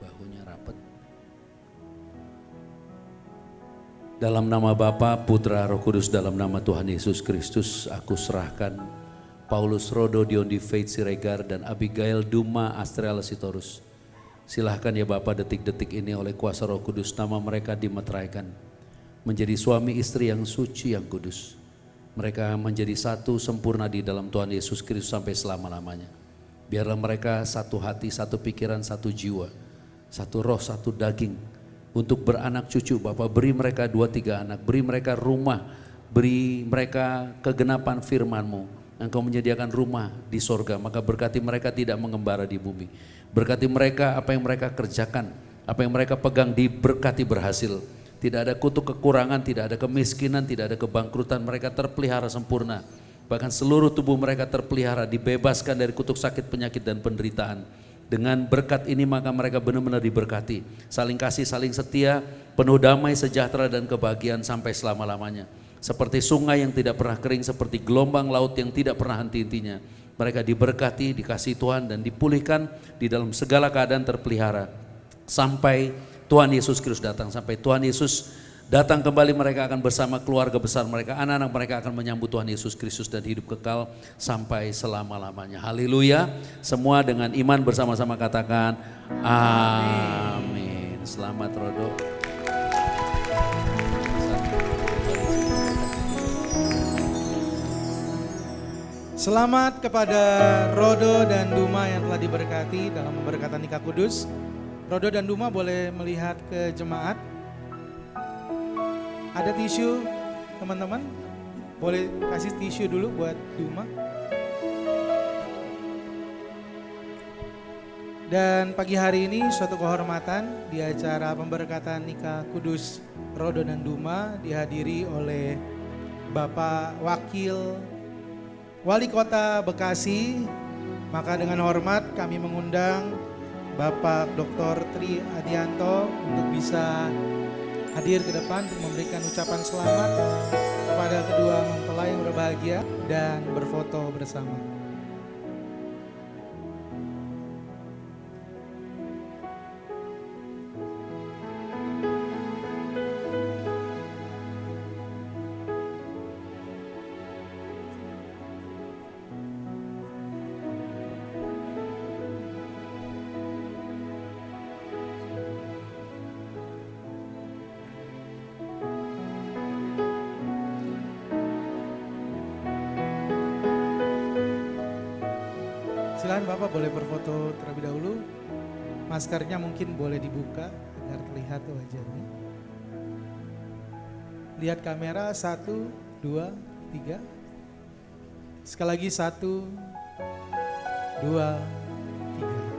bahunya rapat. Dalam nama Bapa, Putra, Roh Kudus, dalam nama Tuhan Yesus Kristus, aku serahkan Paulus Rodo Dion di Faith Siregar dan Abigail Duma Astrella Sitorus. Silahkan ya Bapa, detik-detik ini oleh kuasa Roh Kudus nama mereka dimeteraikan menjadi suami istri yang suci yang kudus. Mereka menjadi satu sempurna di dalam Tuhan Yesus Kristus sampai selama-lamanya. Biarlah mereka satu hati, satu pikiran, satu jiwa, satu roh, satu daging untuk beranak cucu. Bapa, beri mereka 2-3 anak, beri mereka rumah, beri mereka kegenapan firman-Mu. Engkau menyediakan rumah di sorga, maka berkati mereka tidak mengembara di bumi. Berkati mereka apa yang mereka kerjakan, apa yang mereka pegang diberkati berhasil. Tidak ada kutuk kekurangan, tidak ada kemiskinan, tidak ada kebangkrutan, mereka terpelihara sempurna. Bahkan seluruh tubuh mereka terpelihara, dibebaskan dari kutuk sakit, penyakit dan penderitaan. Dengan berkat ini maka mereka benar-benar diberkati. Saling kasih, saling setia, penuh damai, sejahtera dan kebahagiaan sampai selama-lamanya. Seperti sungai yang tidak pernah kering, seperti gelombang laut yang tidak pernah henti-hentinya. Mereka diberkati, dikasih Tuhan dan dipulihkan di dalam segala keadaan terpelihara. Sampai Tuhan Yesus Kristus datang, sampai Tuhan Yesus datang kembali mereka akan bersama keluarga besar mereka, anak-anak mereka akan menyambut Tuhan Yesus Kristus dan hidup kekal sampai selama-lamanya. Haleluya. Semua dengan iman bersama-sama katakan amin. Selamat Rodo. Selamat kepada Rodo dan Duma yang telah diberkati dalam pemberkatan nikah kudus. Rodo dan Duma boleh melihat ke jemaat. Ada tisu teman-teman? Boleh kasih tisu dulu buat Duma. Dan pagi hari ini suatu kehormatan di acara pemberkatan nikah kudus Rodo dan Duma dihadiri oleh Bapak Wakil Wali Kota Bekasi. Maka dengan hormat kami mengundang Bapak Dr. Tri Adianto untuk bisa hadir ke depan untuk memberikan ucapan selamat kepada kedua mempelai yang berbahagia dan berfoto bersama. Silakan Bapak boleh berfoto terlebih dahulu. Maskernya mungkin boleh dibuka agar terlihat wajahnya. Lihat kamera 1, 2, 3. Sekali lagi 1, 2, 3.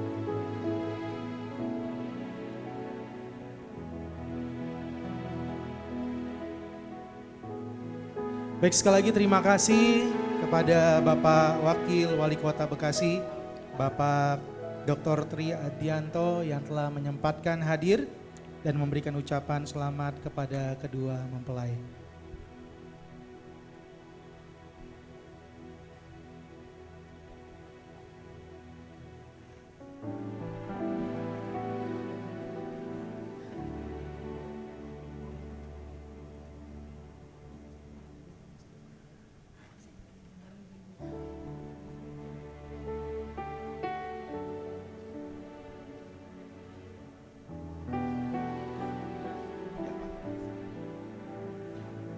Baik, sekali lagi terima kasih kepada Bapak Wakil Wali Kota Bekasi, Bapak Dr. Tri Adianto yang telah menyempatkan hadir dan memberikan ucapan selamat kepada kedua mempelai.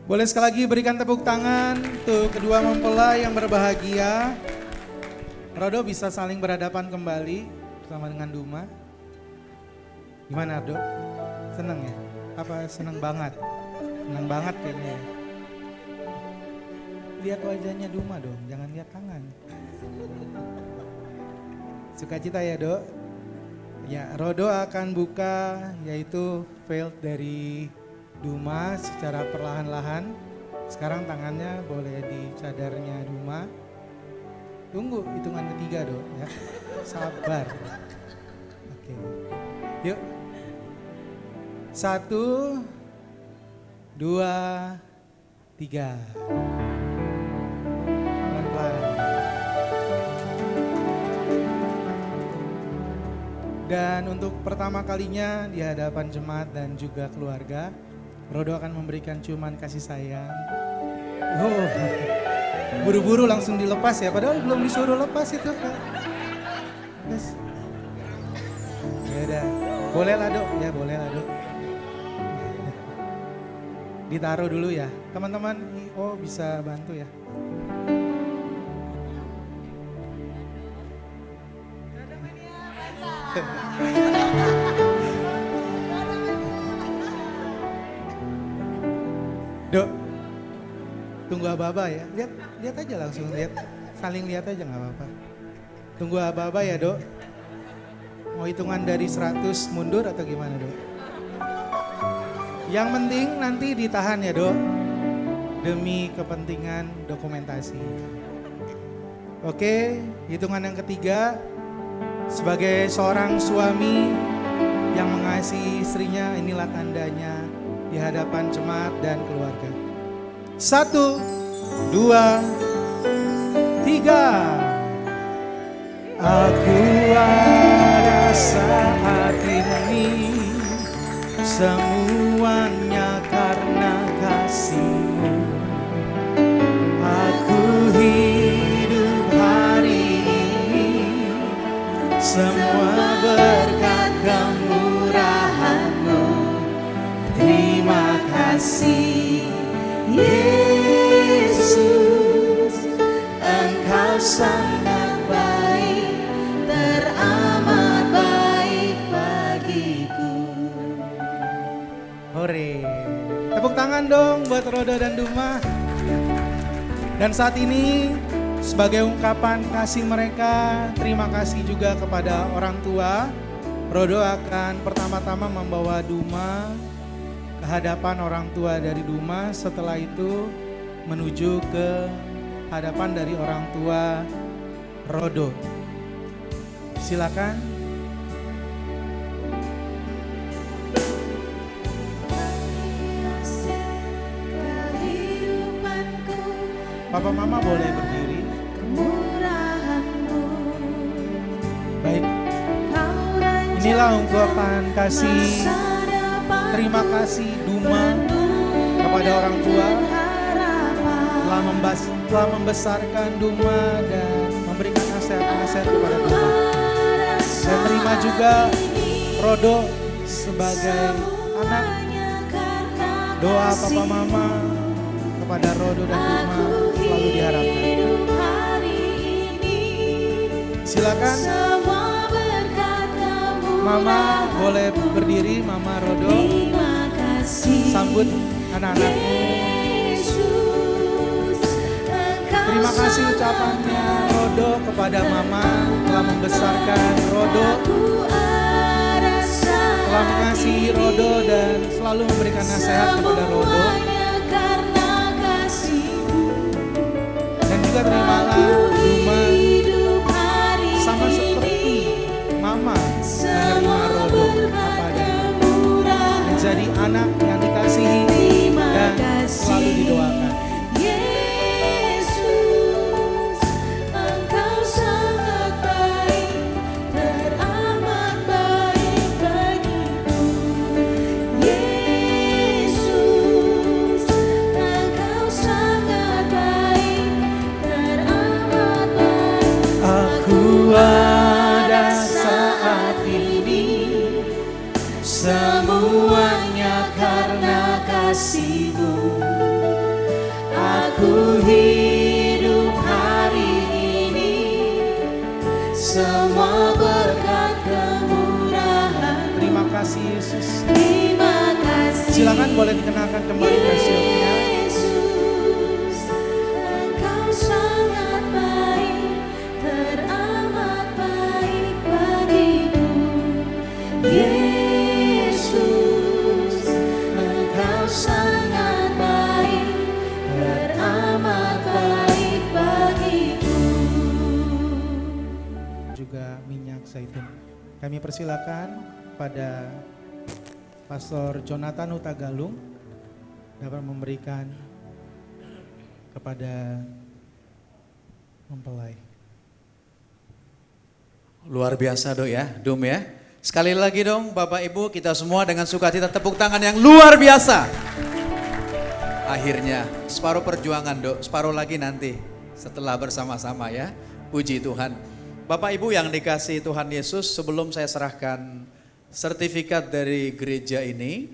Boleh sekali lagi berikan tepuk tangan untuk kedua mempelai yang berbahagia. Rodo bisa saling berhadapan kembali bersama dengan Duma. Gimana Rodo? Seneng ya? Apa seneng banget? Seneng banget kayaknya ya. Lihat wajahnya Duma dong, jangan lihat tangan. Sukacita ya Dok. Ya, Rodo akan buka yaitu veil dari Duma secara perlahan-lahan. Sekarang tangannya boleh di cadarnya Duma. Tunggu hitungan ketiga Dok ya. Sabar. Oke. Yuk. 1, 2, 3. Pelan-pelan. Dan untuk pertama kalinya di hadapan jemaat dan juga keluarga, Rodo akan memberikan ciuman kasih sayang. Oh, buru-buru langsung dilepas ya, padahal belum disuruh lepas itu. Yes. Ya udah, boleh lah Dok, ya boleh lah Dok. Ditaruh dulu ya, teman-teman. Oh bisa bantu ya. Dok, tunggu aba-aba ya. Lihat aja langsung lihat, saling lihat aja nggak apa-apa. Tunggu aba-aba ya Dok. Mau hitungan dari 100 mundur atau gimana Dok? Yang penting nanti ditahan ya Dok, demi kepentingan dokumentasi. Oke, hitungan yang ketiga. Sebagai seorang suami yang mengasihi istrinya, inilah tandanya di hadapan jemaat dan keluarga. 1, 2, 3. Aku ada saat ini, semuanya karena kasih-Mu. Aku hidup hari ini, semua berkat kemurahan-Mu. Terima kasih Yesus, Engkau sangat baik, teramat baik bagiku. Hore, tepuk tangan dong buat Rodo dan Duma. Dan saat ini sebagai ungkapan kasih mereka, terima kasih juga kepada orang tua. Rodo akan pertama-tama membawa Duma ke hadapan orang tua dari Duma. Setelah itu menuju ke hadapan dari orang tua Rodo. Silakan. Papa Mama boleh berdiri. Baik. Inilah ungkapan kasih, terima kasih Duma kepada orang tua telah membesarkan Duma dan memberikan nasihat-nasihat kepada Duma. Dan terima juga Rodo sebagai anak. Doa Papa Mama kepada Rodo dan Duma selalu diharapkan. Silakan Mama boleh berdiri, Mama Rodo. Sambut anak-anakmu. Terima kasih ucapannya Rodo kepada Mama telah membesarkan Rodo, telah mengasihi Rodo dan selalu memberikan nasihat kepada Rodo. Dan juga terimalah Duma sama seperti Mama menerima Rodo apa adanya, menjadi anak yang dikasihi dan selalu didoakan. semua berkat kemurahan. Terima kasih Yesus. Terima kasih. Silakan boleh dikenakan kembali kasih-Nya. Yesus, Engkau sangat baik, teramat baik bagiku. Yesus, Engkau sangat baik, teramat baik bagiku. Juga minyak zaitun. Kami persilakan pada Pastor Jonathan Hutagalung dapat memberikan kepada mempelai. Luar biasa Dok ya, Dum ya. Sekali lagi dong Bapak Ibu, kita semua dengan sukacita tepuk tangan yang luar biasa. Akhirnya separuh perjuangan Dok, separuh lagi nanti setelah bersama-sama ya. Puji Tuhan. Bapak Ibu yang dikasihi Tuhan Yesus, sebelum saya serahkan sertifikat dari gereja ini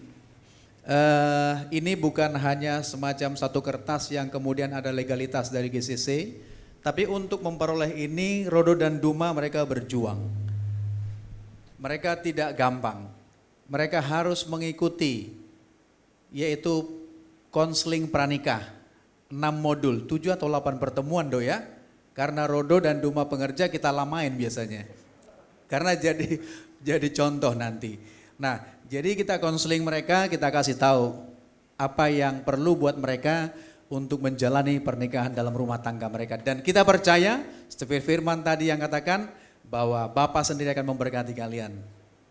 bukan hanya semacam satu kertas yang kemudian ada legalitas dari GCC, tapi untuk memperoleh ini Rodo dan Duma mereka berjuang. Mereka tidak gampang, mereka harus mengikuti yaitu konseling pranikah 6 modul, 7 atau 8 pertemuan Do ya. Karena Rodo dan Duma pengerja kita lamain biasanya. Karena jadi contoh nanti. Nah, jadi kita konseling mereka, kita kasih tahu apa yang perlu buat mereka untuk menjalani pernikahan dalam rumah tangga mereka. Dan kita percaya, seperti firman tadi yang katakan bahwa Bapa sendiri akan memberkati kalian.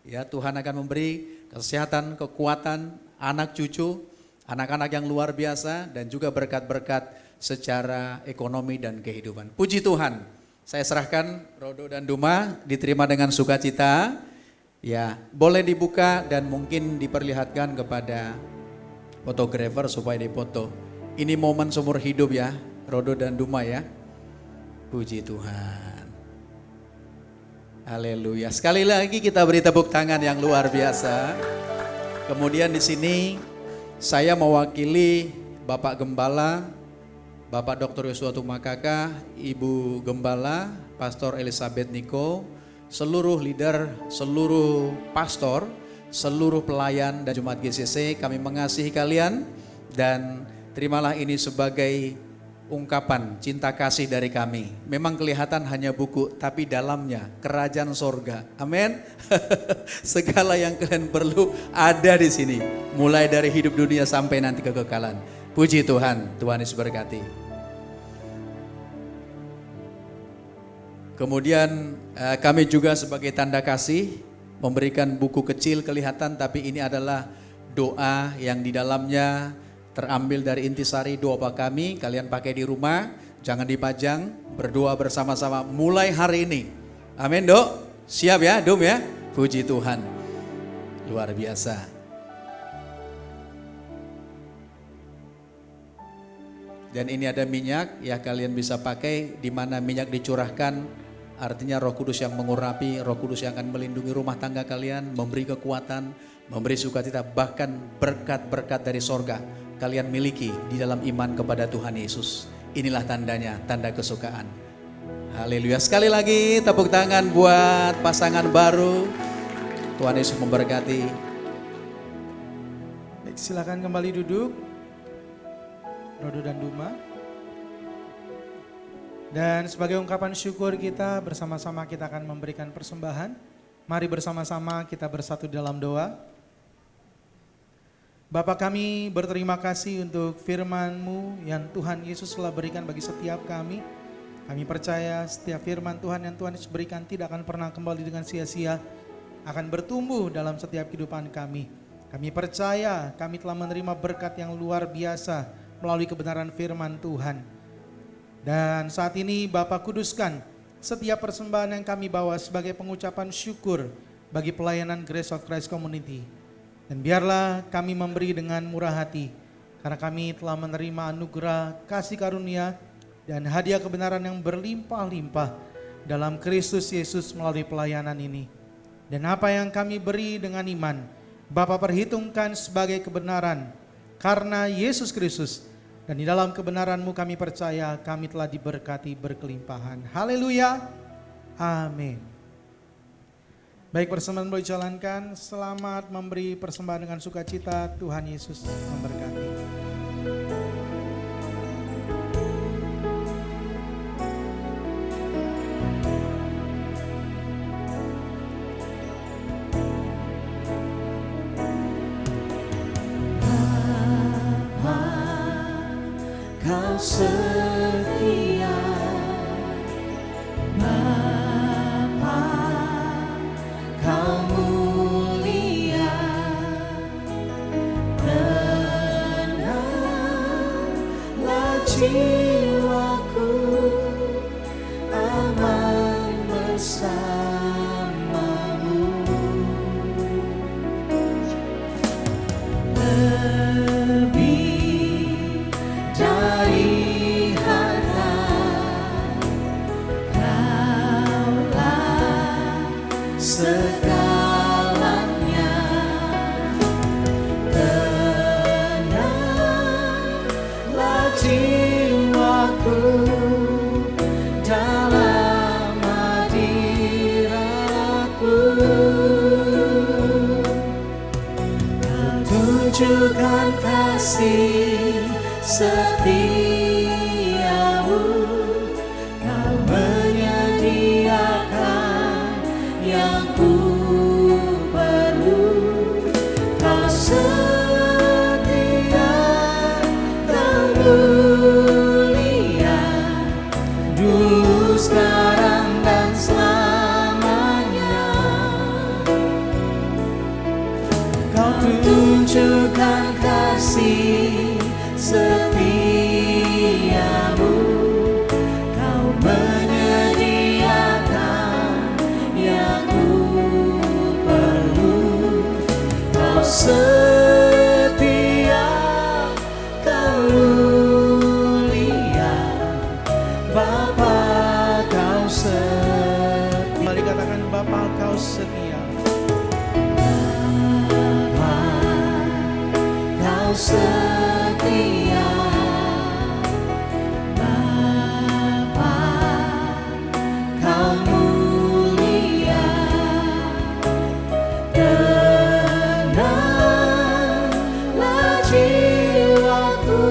Ya, Tuhan akan memberi kesehatan, kekuatan, anak cucu, anak-anak yang luar biasa dan juga berkat-berkat secara ekonomi dan kehidupan. Puji Tuhan. Saya serahkan Rodo dan Duma diterima dengan sukacita. Ya, boleh dibuka dan mungkin diperlihatkan kepada fotografer supaya dipoto. Ini momen seumur hidup ya, Rodo dan Duma ya. Puji Tuhan. Haleluya. Sekali lagi kita beri tepuk tangan yang luar biasa. Kemudian di sini saya mewakili Bapak Gembala, Bapak Dr. Yosua Tumakaka, Ibu Gembala, Pastor Elizabeth Niko, seluruh leader, seluruh pastor, seluruh pelayan dan jemaat GCC, kami mengasihi kalian dan terimalah ini sebagai ungkapan cinta kasih dari kami. Memang kelihatan hanya buku, tapi dalamnya kerajaan sorga. Amin. Segala yang kalian perlu ada di sini, mulai dari hidup dunia sampai nanti kekekalan. Puji Tuhan, Tuhan Yesus berkati. Kemudian kami juga sebagai tanda kasih memberikan buku kecil kelihatan, tapi ini adalah doa yang di dalamnya terambil dari intisari doa kami. Kalian pakai di rumah, jangan dipajang, berdoa bersama-sama mulai hari ini. Amin Dok, siap ya Dum ya? Puji Tuhan, luar biasa. Dan ini ada minyak, ya kalian bisa pakai di mana minyak dicurahkan, artinya Roh Kudus yang mengurapi, Roh Kudus yang akan melindungi rumah tangga kalian, memberi kekuatan, memberi sukacita, bahkan berkat-berkat dari sorga kalian miliki di dalam iman kepada Tuhan Yesus. Inilah tandanya, tanda kesukaan. Haleluya. Sekali lagi tepuk tangan buat pasangan baru. Tuhan Yesus memberkati. Baik, silakan kembali duduk. Rodo dan Duma. Dan sebagai ungkapan syukur kita bersama-sama kita akan memberikan persembahan. Mari bersama-sama kita bersatu dalam doa. Bapa kami berterima kasih untuk firman-Mu yang Tuhan Yesus telah berikan bagi setiap kami. Kami percaya setiap firman Tuhan yang Tuhan Yesus berikan tidak akan pernah kembali dengan sia-sia, akan bertumbuh dalam setiap kehidupan kami. Kami percaya kami telah menerima berkat yang luar biasa melalui kebenaran firman Tuhan. Dan saat ini Bapa kuduskan setiap persembahan yang kami bawa sebagai pengucapan syukur bagi pelayanan Grace of Christ Community. Dan biarlah kami memberi dengan murah hati, karena kami telah menerima anugerah kasih karunia dan hadiah kebenaran yang berlimpah-limpah dalam Kristus Yesus melalui pelayanan ini. Dan apa yang kami beri dengan iman, Bapa perhitungkan sebagai kebenaran karena Yesus Kristus. Dan di dalam kebenaran-Mu kami percaya kami telah diberkati berkelimpahan. Haleluya. Amin. Baik, persembahan boleh dijalankan. Selamat memberi persembahan dengan sukacita. Tuhan Yesus memberkati. Kau setia, Bapa, Kau mulia, tenanglah jiwaku, aman bersamamu. Lebih dari harta, Kaulah segalanya. Tenanglah jiwaku dalam hadiratku. Kau tunjukkan kasih setiamu, Kau menyediakan yang ku perlu. Kau setia, Kau mulia, dulu, sekarang, dan selamanya. Kau tunjukkan kasih setiamu, Kau menyediakan yang ku perlu. Kau setia, Kau mulia, Bapa, Kau setia. Mari katakan, Bapa, Kau setia. Kau setia, Bapa, Kau mulia, tenanglah jiwaku,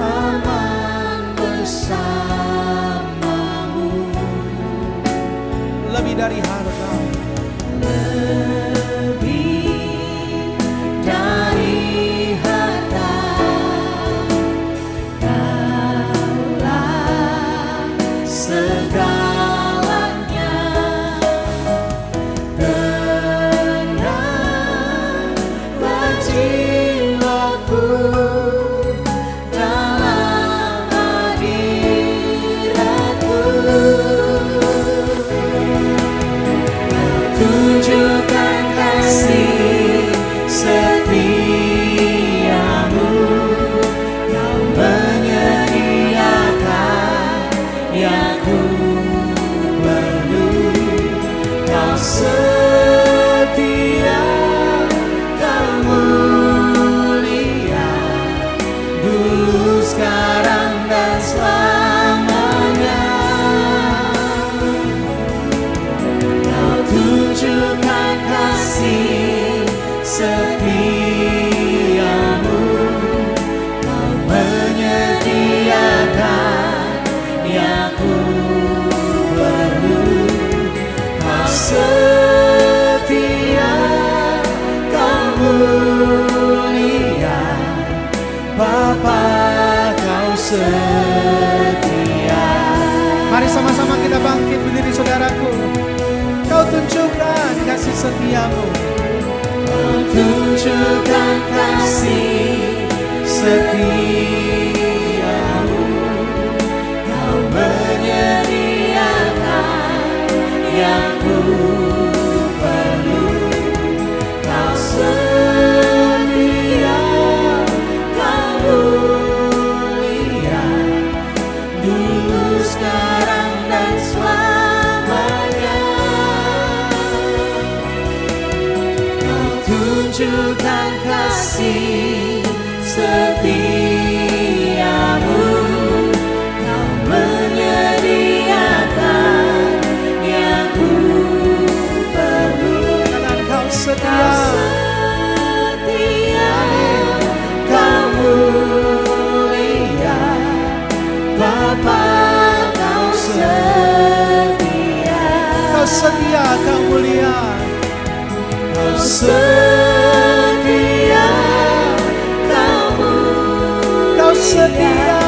aman bersamamu. Lebih dari harta, Lebih dari harta, Kaulah segalanya. Tenanglah jiwaku dalam hadiratku. Tunjukkan kasih setiamu, Kau menyediakan yang ku perlu. Kau setia, Kau mulia, dulu, sekarang, dan selamanya. Kau tunjukkan kasih setiamu, Kau menyediakan yang ku perlu. Kau setia, Kau mulia, Bapa, Kau setia. mari sama-sama kita bangkit berdiri, saudaraku. Kau tunjukkan kasih setiamu, Kau tunjukkan kasih setiamu, Kau menyediakan yang ku perlu. Kau setia, Kau mulia, dulu, sekarang, dan selamanya. Kau tunjukkan kasih setiamu, Kau menyediakan setia, Kau mulia. Kau setia, Kau mulia. Kau setia,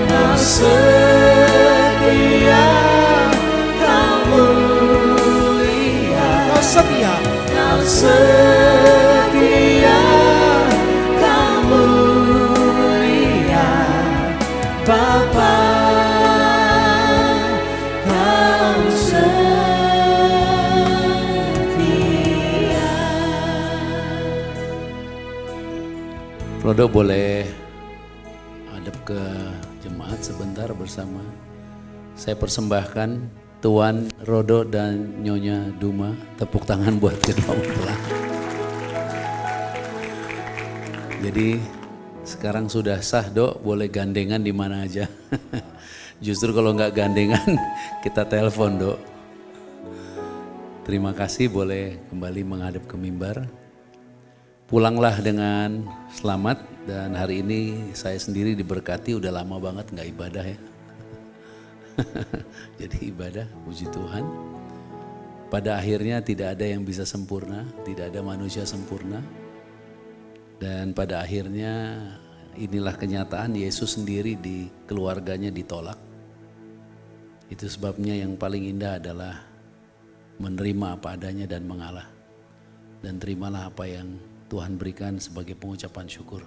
Kau setia, Kau mulia. Kau setia. Kau setia, Kau mulia, Bapa. Kau setia. Rodo boleh hadap ke jemaat sebentar bersama. Saya persembahkan Tuan Rodo dan Nyonya Duma. Tepuk tangan buat kedua mempelai. Jadi sekarang sudah sah, Dok, boleh gandengan di mana aja. Justru kalau nggak gandengan kita telepon, Dok. Terima kasih, boleh kembali menghadap ke mimbar. Pulanglah dengan selamat, dan hari ini saya sendiri diberkati, udah lama banget nggak ibadah ya. Jadi ibadah, puji Tuhan. Pada akhirnya tidak ada yang bisa sempurna, tidak ada manusia sempurna. Dan pada akhirnya inilah kenyataan, Yesus sendiri di keluarganya ditolak. Itu sebabnya yang paling indah adalah menerima apa adanya dan mengalah. Dan terimalah apa yang Tuhan berikan sebagai pengucapan syukur.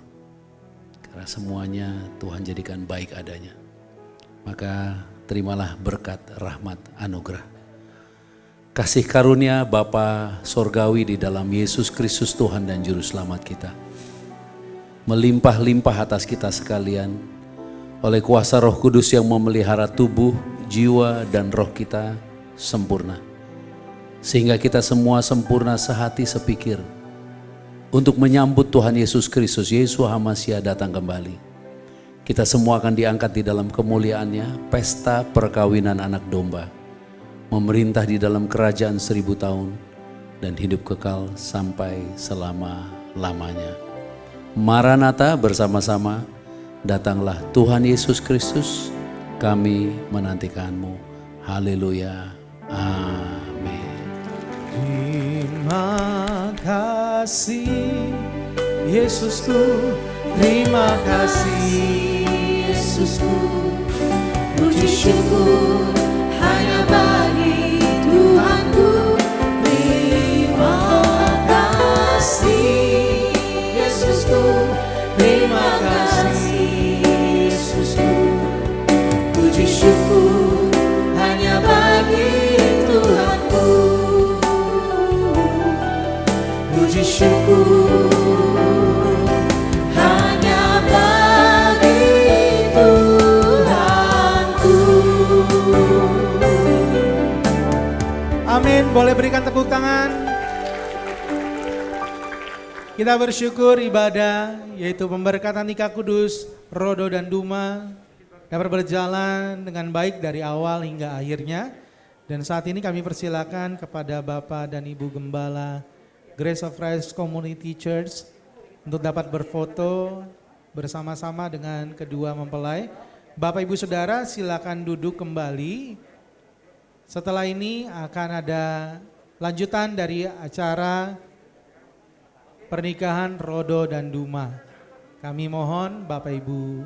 Karena semuanya Tuhan jadikan baik adanya. Maka terimalah berkat, rahmat, anugerah. Kasih karunia Bapa Sorgawi di dalam Yesus Kristus Tuhan dan Juru Selamat kita. Melimpah-limpah atas kita sekalian. Oleh kuasa Roh Kudus yang memelihara tubuh, jiwa, dan roh kita sempurna. Sehingga kita semua sempurna sehati sepikir. Untuk menyambut Tuhan Yesus Kristus, Yeshua HaMashiach datang kembali. Kita semua akan diangkat di dalam kemuliaannya, pesta perkawinan anak domba. Memerintah di dalam kerajaan 1000 tahun dan hidup kekal sampai selama-lamanya. Maranatha, bersama-sama, datanglah Tuhan Yesus Kristus, kami menantikanmu. Haleluya. Amin. Terima kasih Yesusku, terima kasih Yesusku, puji syukur hanya bagi Tuhanku. Terima kasih Yesusku, terima kasih Yesusku, puji syukur hanya bagi Tuhanku. Puji syukur Amin, boleh berikan tepuk tangan. Kita bersyukur ibadah, yaitu pemberkatan nikah kudus Rodo dan Duma dapat berjalan dengan baik dari awal hingga akhirnya. Dan saat ini kami persilakan kepada Bapak dan Ibu Gembala Grace of Christ Community Church untuk dapat berfoto bersama-sama dengan kedua mempelai. Bapak Ibu Saudara silakan duduk kembali. Setelah ini akan ada lanjutan dari acara pernikahan Rodo dan Duma. Kami mohon Bapak Ibu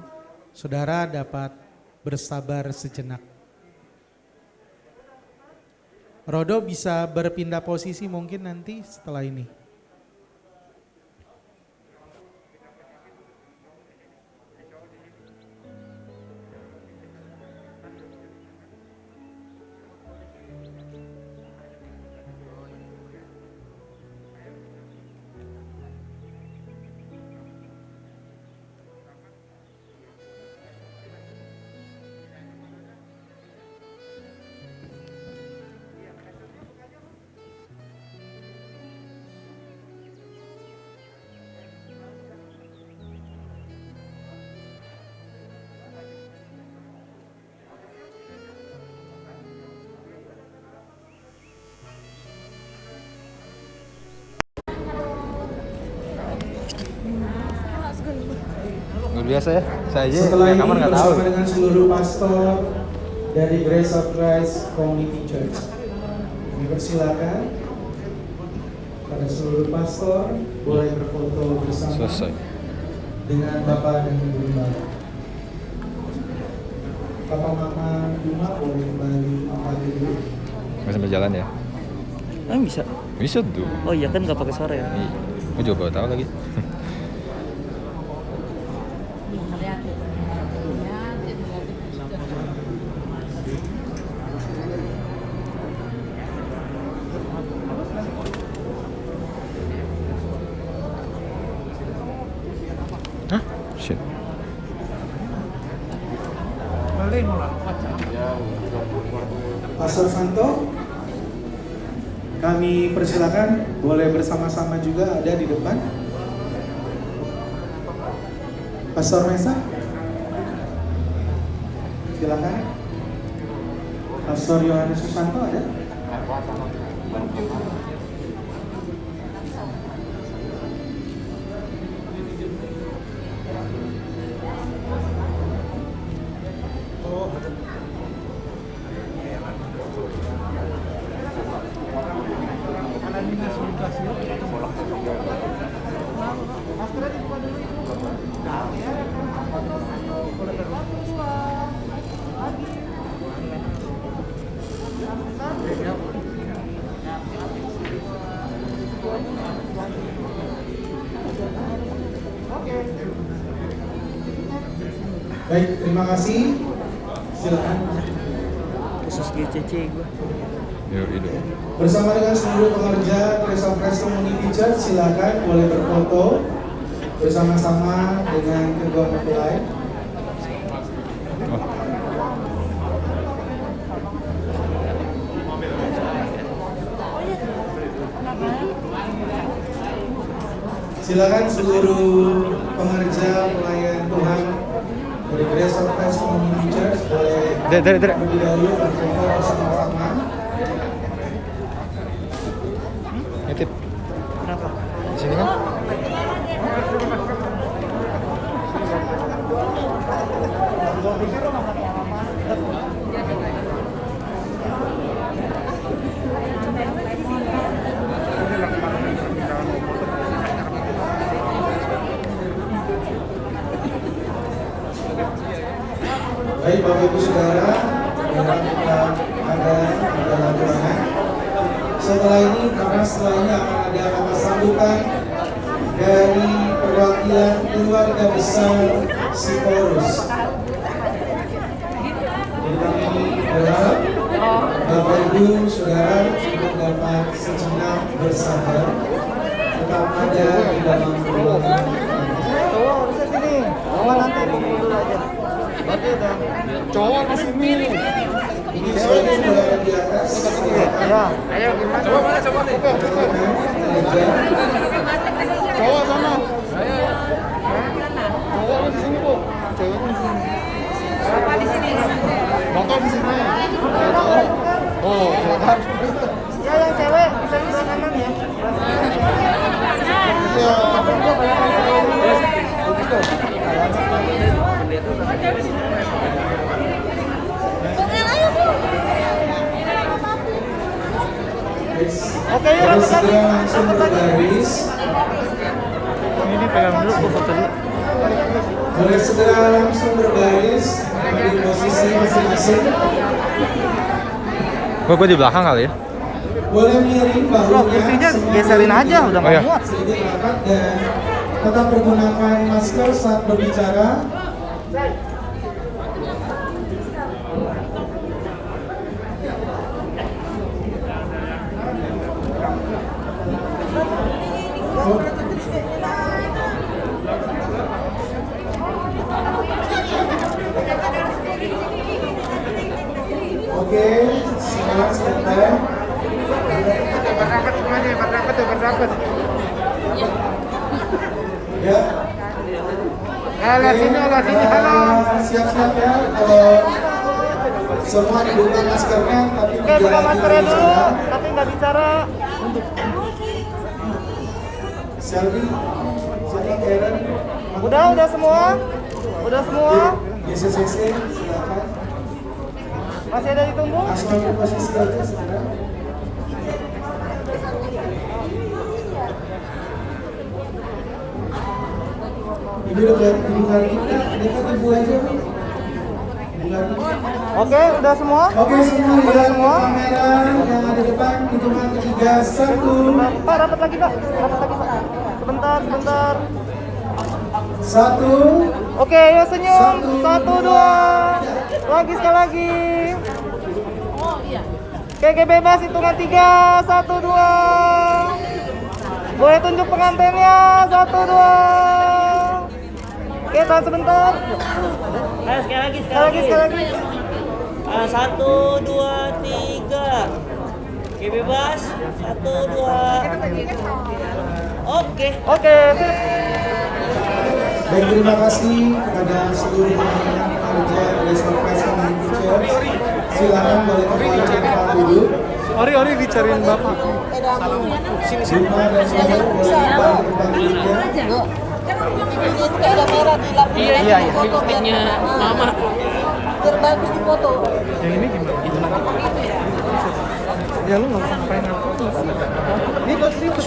Saudara dapat bersabar sejenak. Rodo bisa berpindah posisi mungkin nanti setelah ini. Luar biasa ya. Saya aja Setelah ini kamar nggak tahu. bersama dengan seluruh pastor dari Grace of Christ Community Church. Dipersilakan pada seluruh pastor boleh berfoto bersama dengan Bapak dan Ibu Gembala. Bapak Mama Duma boleh kembali apa dulu? Masih berjalan ya? Bisa. Bisa tuh. Oh iya kan nggak pakai suara ya? Iya. Gue juga baru tahu lagi. Hah? Shit. Pastor Santo, kami persilakan boleh bersama-sama juga ada di depan. Pastor Mesa, silakan. Pastor Yohanes Susanto ada? Baik, terima kasih. Silakan. Khusus GCC gue. Yuk, hidup. Bersama dengan seluruh pengerja Grace of Christ Community Church, silakan boleh berfoto bersama-sama dengan kedua mempelai. Silakan seluruh pengerja pelayan Tuhan dari Grace of Christ Community Church boleh terlebih dahulu berfoto bersama-sama. Nitip. Kenapa? Di sini kan? Baik Bapak Ibu Saudara, yang kita ada di dalam ruangan. Setelah ini akan ada kata sambutan dari perwakilan keluarga besar Siporus. Jadi kami berharap Bapak Ibu Saudara untuk dapat sejenak bersabar, tetap ada di dalam ruangan. Cowok bisa sini. Mama nanti kumpul dulu aja. Berarti udah. Cowok di sini. Ini sudah ada di atas. Ya. Ayo gimana? Coba mana coba nih. Cowok sana. Ayo. Cowok di sini, Bu. Cewek di sini. Bapak di sini. Motor di sini. Oh, ya yang cewek bisa di kanan ya. Iya. Oke, segera langsung berbaris. Ini pegang dulu, aku foto dulu. Boleh segera langsung berbaris di posisi masing-masing. Gue di belakang kali ya? Boleh miring bahunya. Kursinya geserin aja, udah nggak muat. Sedikit angkat dan tetap menggunakan masker saat berbicara. Oke, sekarang sebentar. Berdapat. Ya. Lihat sini, halo. Siap-siap ya, kalau semua dibuka maskernya, tapi Oke, buka maskernya dulu, tapi nggak bicara. Selvi, siapa Karen? Udah semua? Udah semua? YCCC, silakan. Masih ada ditunggu? Langsung ambil posisi aja sekarang. Ibu dekat ibu kita, dekat ibu aja. Oke, udah semua? Oke, semua lihat semua kamera yang ada depan, hitungan ketiga, 1, Pak, rapat lagi Pak. Sebentar. 1. Oke, yuk senyum. 1, 2. Lagi sekali lagi. Oke, bebas hitungan 3. 1, 2. Boleh tunjuk pengantinnya. 1, 2. Oke, tahan sebentar. Ayo sekali lagi. 1, 2, 3. Oke, bebas. 1, 2. Oke. Sip. Baik, terima kasih kepada seluruh rekan kerja dari Surprise Community Church. Silakan boleh kembali ke tempat dulu. Ori dicariin Bapak. Jumlah dan saudara boleh kembali ke tempat dulu. Iya. Lipstiknya Mama. Terbagus di foto. Yang ini gimana? Ya lu nggak usah ngapain aku. Ini ribet.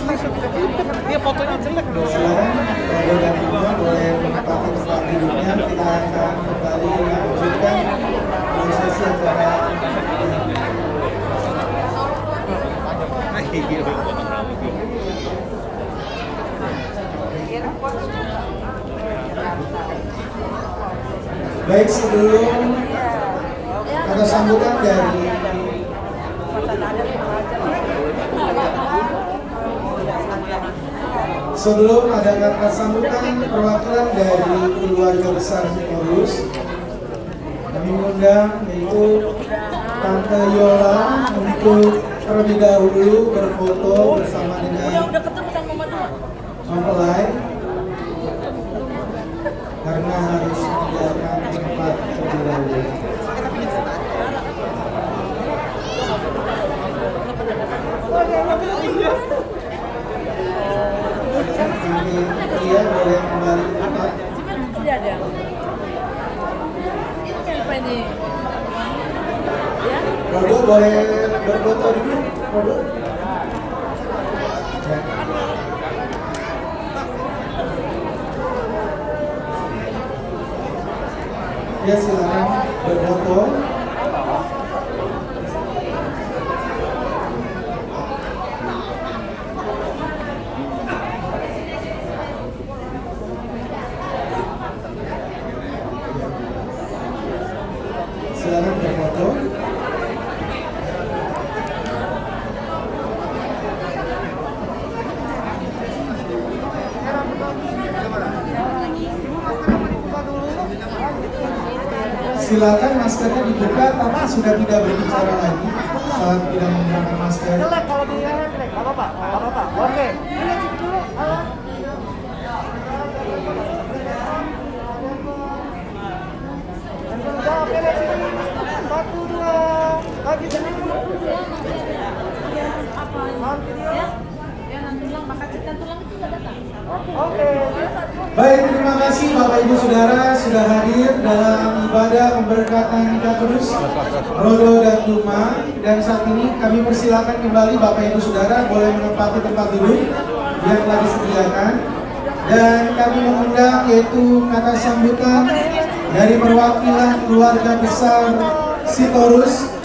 Dia fotonya jelek dong. Silakan Rodo dan Duma boleh menempati tempat duduknya. Kita akan kembali melanjutkan prosesi acara. Baik, sebelum kata sambutan dari Sebelum ada kata sambutan perwakilan dari keluarga besar Paulus, kami mengundang yaitu Tante Yola untuk terlebih dahulu berfoto bersama dengan mempelai karena harus meninggalkan tempat terlebih dahulu. Dia boleh kembali ke tempat. Tidak ada. Ini apa ini? Rodo boleh berfoto dulu, Rodo. Ya. Ya, silakan berfoto. Silakan berfoto. Silakan maskernya dibuka, tapi sudah tidak berbicara lagi saat tidak menggunakan masker. Jelek kalau dia jelek. Apa Pak? Oke. Ini cek dulu. Oke, dari sini. 1, 2. Lagi sini. Oke. Baik, terima kasih Bapak Ibu Saudara sudah hadir dalam ibadah pemberkatan nikah kudus Rodo dan Duma. Dan saat ini kami persilakan kembali Bapak Ibu Saudara boleh menempati tempat duduk yang telah disediakan. Dan kami mengundang yaitu kata sambutan dari perwakilan keluarga besar Sitorus